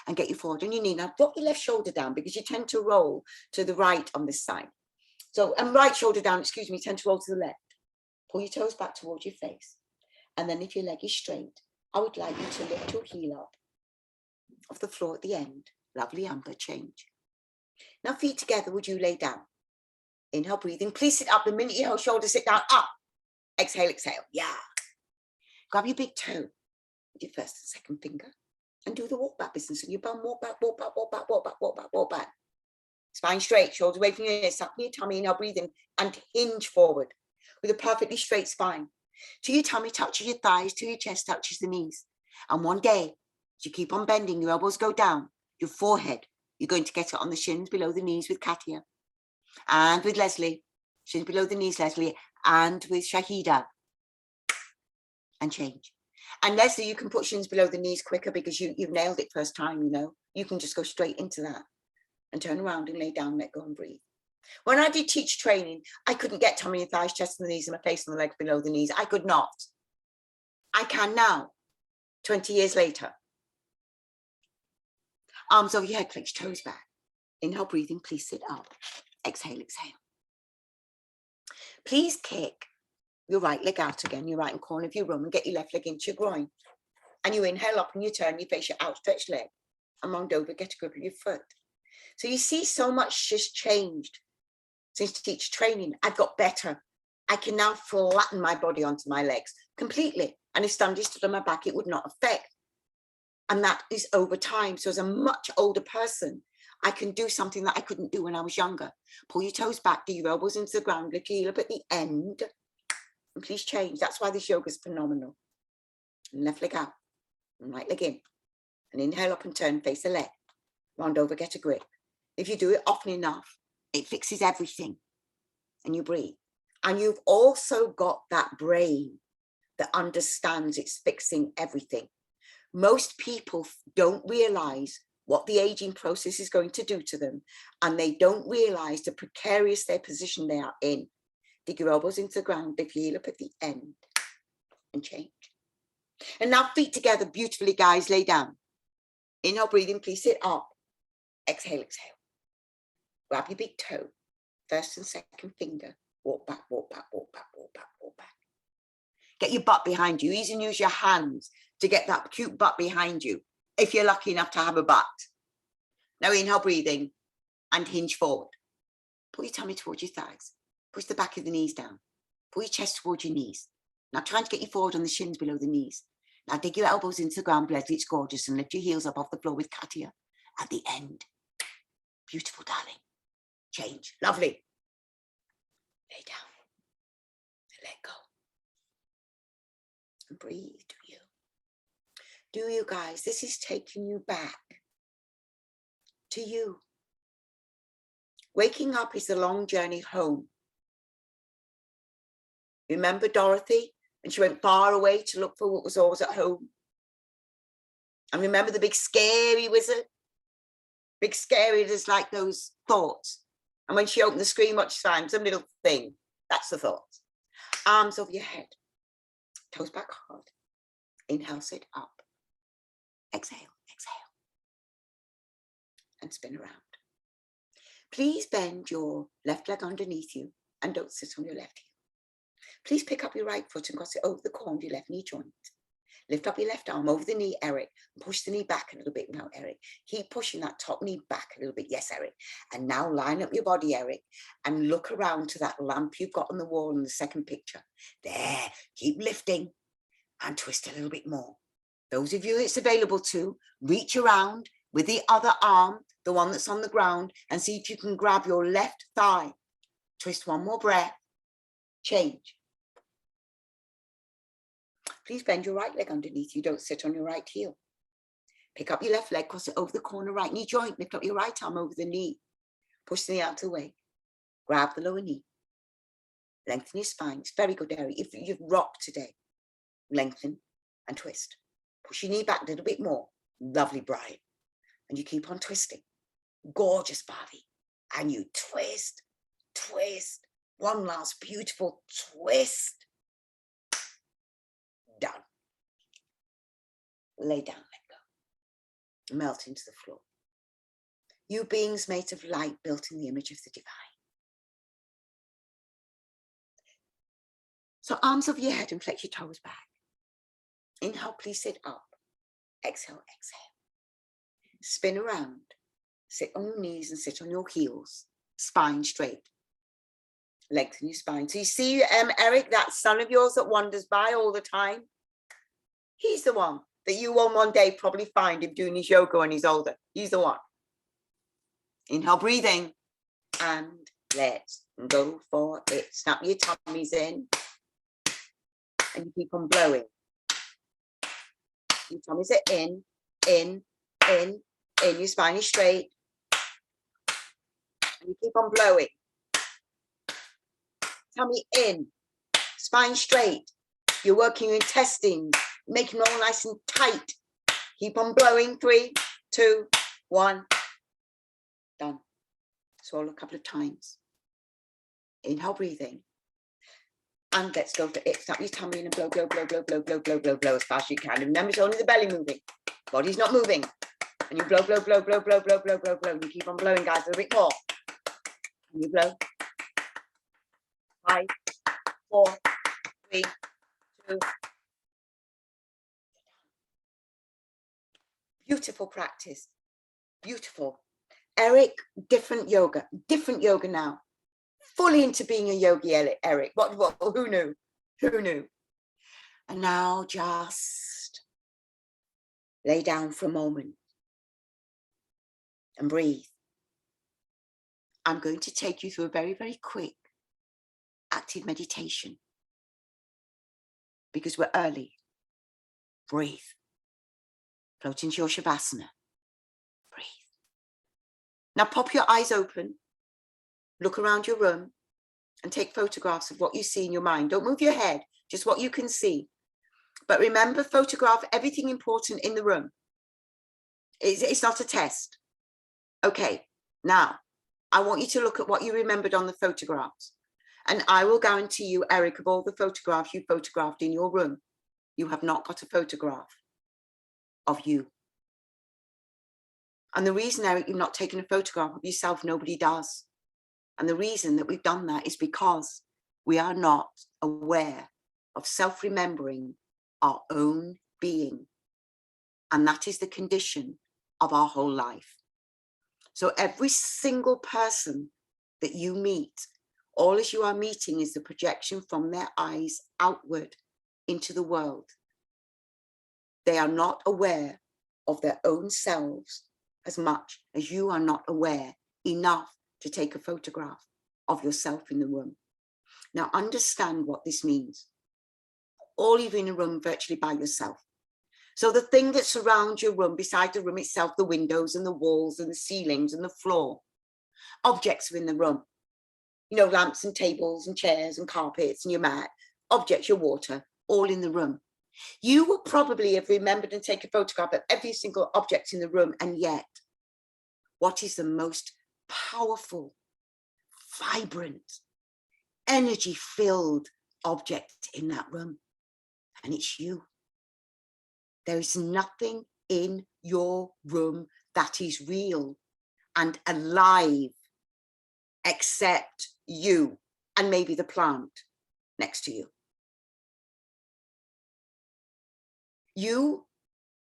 And get you forward on your knee. Now drop your left shoulder down because you tend to roll to the right on this side. So, and right shoulder down, excuse me, tend to roll to the left. Pull your toes back towards your face. And then if your leg is straight, I would like you to lift your heel up off the floor at the end. Lovely, Amber, change. Now feet together, would you lay down? Inhale, breathing. Please sit up the minute you hold shoulders, sit down, up. Exhale, exhale, yeah. Grab your big toe with your first and second finger and do the walk back business. And your bum, walk back, walk back, walk back, walk back, walk back, walk back. Spine straight, shoulders away from your ears, up in your tummy, inhale, breathing, and hinge forward with a perfectly straight spine. Till your tummy touches your thighs, till your chest touches the knees. And one day, as you keep on bending, your elbows go down, your forehead, you're going to get it on the shins below the knees with Katia. And with Leslie, shins below the knees, Leslie, and with Shahida. And change. And Leslie, you can put shins below the knees quicker because you've nailed it first time, you know. You can just go straight into that and turn around and lay down, let go and breathe. When I did teach training, I couldn't get tummy and thighs, chest and the knees and my face and the legs below the knees. I could not. I can now, 20 years later. Arms over your head, flex toes back. Inhale, breathing, please sit up. Exhale, exhale. Please kick your right leg out again, your right hand corner of your room, and get your left leg into your groin. And you inhale up and you turn, you face your outstretched leg and round over, get a grip of your foot. So you see so much has changed since teach training. I've got better. I can now flatten my body onto my legs completely. And if somebody stood on my back, it would not affect. And that is over time. So as a much older person, I can do something that I couldn't do when I was younger. Pull your toes back, do your elbows into the ground, lift your heel up at the end. And please change. That's why this yoga is phenomenal. And left leg out and right leg in. And inhale up and turn, face the leg. Round over, get a grip. If you do it often enough, it fixes everything. And you breathe. And you've also got that brain that understands it's fixing everything. Most people don't realize what the aging process is going to do to them. And they don't realize the precarious their position they are in. Dig your elbows into the ground, lift your heel up at the end and change. And now feet together beautifully, guys, lay down. Inhale, breathing, please sit up. Exhale, exhale. Grab your big toe, first and second finger. Walk back, walk back, walk back, walk back, walk back. Get your butt behind you. Even use your hands to get that cute butt behind you, if you're lucky enough to have a butt. Now inhale, breathing, and hinge forward. Pull your tummy towards your thighs. Push the back of the knees down. Pull your chest towards your knees. Now trying to get you forward on the shins below the knees. Now dig your elbows into the ground, Leslie, it's gorgeous, and lift your heels up off the floor with Katia at the end. Beautiful, darling. Change. Lovely. Lay down and let go. And breathe, do you? Do you, guys? This is taking you back to you. Waking up is the long journey home. Remember Dorothy? And she went far away to look for what was always at home. And remember the big scary wizard? Big scary, there's like those thoughts. And when she opened the screen, what she found, some little thing. That's the thoughts. Arms over your head. Toes back hard. Inhale, sit up. Exhale, exhale. And spin around. Please bend your left leg underneath you and don't sit on your left heel. Please pick up your right foot and cross it over the corner of your left knee joint. Lift up your left arm over the knee, Eric, and push the knee back a little bit now, Eric. Keep pushing that top knee back a little bit. Yes, Eric. And now line up your body, Eric, and look around to that lamp you've got on the wall in the second picture. There, keep lifting and twist a little bit more. Those of you it's available to, reach around with the other arm, the one that's on the ground, and see if you can grab your left thigh. Twist one more breath. Change. Please bend your right leg underneath you. Don't sit on your right heel. Pick up your left leg, cross it over the corner right knee joint. Lift up your right arm over the knee. Push the knee out of the way. Grab the lower knee. Lengthen your spine. It's very good, Eric. If you've rocked today, lengthen and twist. Push your knee back a little bit more. Lovely, Brian. And you keep on twisting. Gorgeous, Barbie. And you twist, twist. One last beautiful twist. Done. Lay down, let go. Melt into the floor. You beings made of light, built in the image of the divine. So arms over your head and flex your toes back. Inhale, please sit up. Exhale, exhale. Spin around. Sit on your knees and sit on your heels. Spine straight. Lengthen your spine. So you see, Eric, that son of yours that wanders by all the time? He's the one that you will one day probably find him doing his yoga when he's older. He's the one. Inhale, breathing. And let's go for it. Snap your tummies in. And you keep on blowing. Your tummies are in. Your spine is straight. And you keep on blowing. Tummy in, spine straight. You're working your intestines, making them all nice and tight. Keep on blowing. 3, 2, 1. Done. Swallow a couple of times. Inhale, breathing. And let's go for it. Snap your tummy in and blow, blow, blow, blow, blow, blow, blow, blow, blow as fast as you can. And remember, it's only the belly moving. Body's not moving. And you blow, blow, blow, blow, blow, blow, blow, blow, blow. You keep on blowing, guys, a little bit more. And you blow. 5, 4, 3, 2. Beautiful practice. Beautiful. Eric, different yoga now. Fully into being a yogi, Eric. What, who knew? Who knew? And now just lay down for a moment and breathe. I'm going to take you through a very, very quick active meditation because we're early. Breathe. Float into your Shavasana. Breathe. Now pop your eyes open. Look around your room and take photographs of what you see in your mind. Don't move your head, just what you can see. But remember, photograph everything important in the room. It's not a test. Okay, now I want you to look at what you remembered on the photographs. And I will guarantee you, Eric, of all the photographs you photographed in your room, you have not got a photograph of you. And the reason, Eric, you've not taken a photograph of yourself, nobody does. And the reason that we've done that is because we are not aware of self-remembering our own being. And that is the condition of our whole life. So every single person that you meet, all as you are meeting is the projection from their eyes outward into the world. They are not aware of their own selves as much as you are not aware enough to take a photograph of yourself in the room. Now understand what this means. All of you in a room virtually by yourself. So the thing that surrounds your room, beside the room itself, the windows and the walls and the ceilings and the floor, objects are in the room. You know, lamps and tables and chairs and carpets and your mat, objects, your water, all in the room. You will probably have remembered and taken a photograph of every single object in the room, and yet what is the most powerful, vibrant, energy-filled object in that room, and it's you. There is nothing in your room that is real and alive except you and maybe the plant next to you.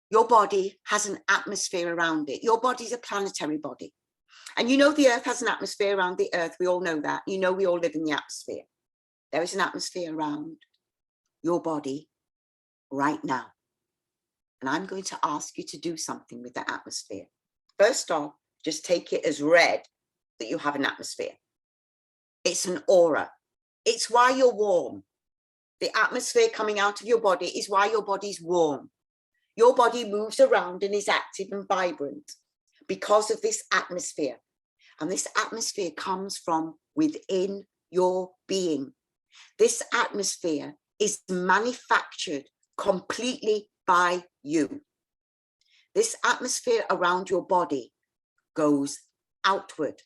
Your body has an atmosphere around it. Your body's a planetary body. And you know the earth has an atmosphere around the earth. We all know that. You know we all live in the atmosphere. There is an atmosphere around your body right now. And I'm going to ask you to do something with that atmosphere. First off, just take it as read that you have an atmosphere. It's an aura. It's why you're warm. The atmosphere coming out of your body is why your body's warm. Your body moves around and is active and vibrant because of this atmosphere. And this atmosphere comes from within your being. This atmosphere is manufactured completely by you. This atmosphere around your body goes outward.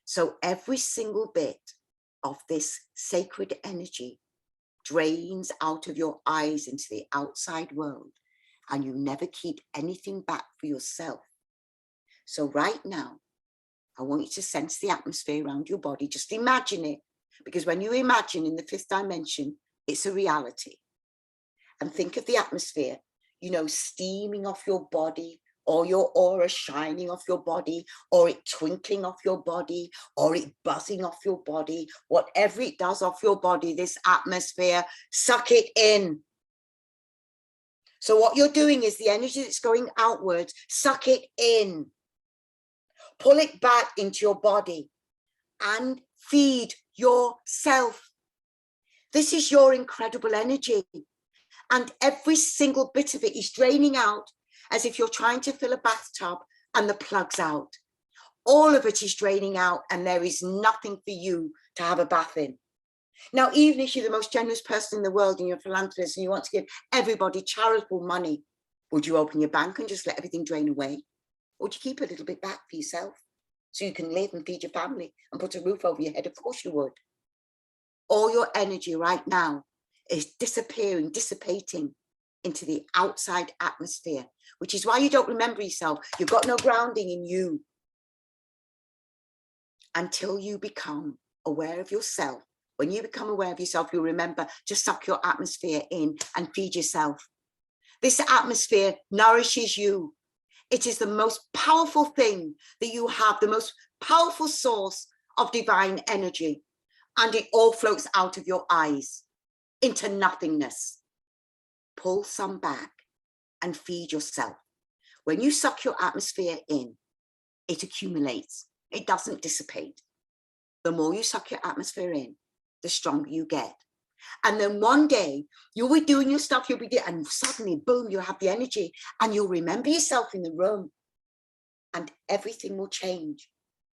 So every single bit of this sacred energy drains out of your eyes into the outside world, and you never keep anything back for yourself. So right now, I want you to sense the atmosphere around your body. Just imagine it, because when you imagine in the fifth dimension, it's a reality. And think of the atmosphere, you know, steaming off your body, or your aura shining off your body, or it twinkling off your body, or it buzzing off your body. Whatever it does off your body, this atmosphere, suck it in. So what you're doing is the energy that's going outwards, suck it in. Pull it back into your body and feed yourself. This is your incredible energy. And every single bit of it is draining out as if you're trying to fill a bathtub and the plug's out. All of it is draining out and there is nothing for you to have a bath in. Now, even if you're the most generous person in the world and you're a philanthropist and you want to give everybody charitable money, would you open your bank and just let everything drain away? Or would you keep a little bit back for yourself so you can live and feed your family and put a roof over your head? Of course you would. All your energy right now is disappearing, dissipating into the outside atmosphere, which is why you don't remember yourself. You've got no grounding in you. Until you become aware of yourself. When you become aware of yourself, you'll remember to suck your atmosphere in and feed yourself. This atmosphere nourishes you. It is the most powerful thing that you have, the most powerful source of divine energy. And it all floats out of your eyes into nothingness. Pull some back and feed yourself. When you suck your atmosphere in, it accumulates. It doesn't dissipate. The more you suck your atmosphere in, the stronger you get. And then one day you'll be doing your stuff, you'll be doing, and suddenly, boom, you'll have the energy and you'll remember yourself in the room. And everything will change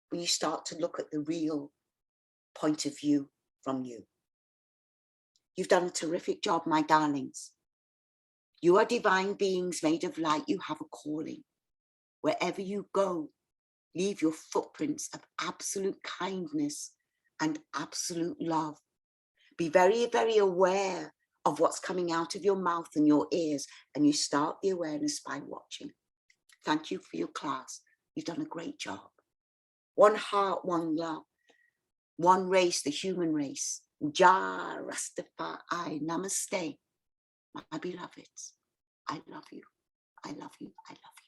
when you start to look at the real point of view from you. You've done a terrific job, my darlings. You are divine beings made of light. You have a calling. Wherever you go, leave your footprints of absolute kindness and absolute love. Be very, very aware of what's coming out of your mouth and your ears, and you start the awareness by watching. Thank you for your class. You've done a great job. One heart, one love, one race, the human race. Ja Rastafari, namaste. My beloveds, I love you. I love you. I love you.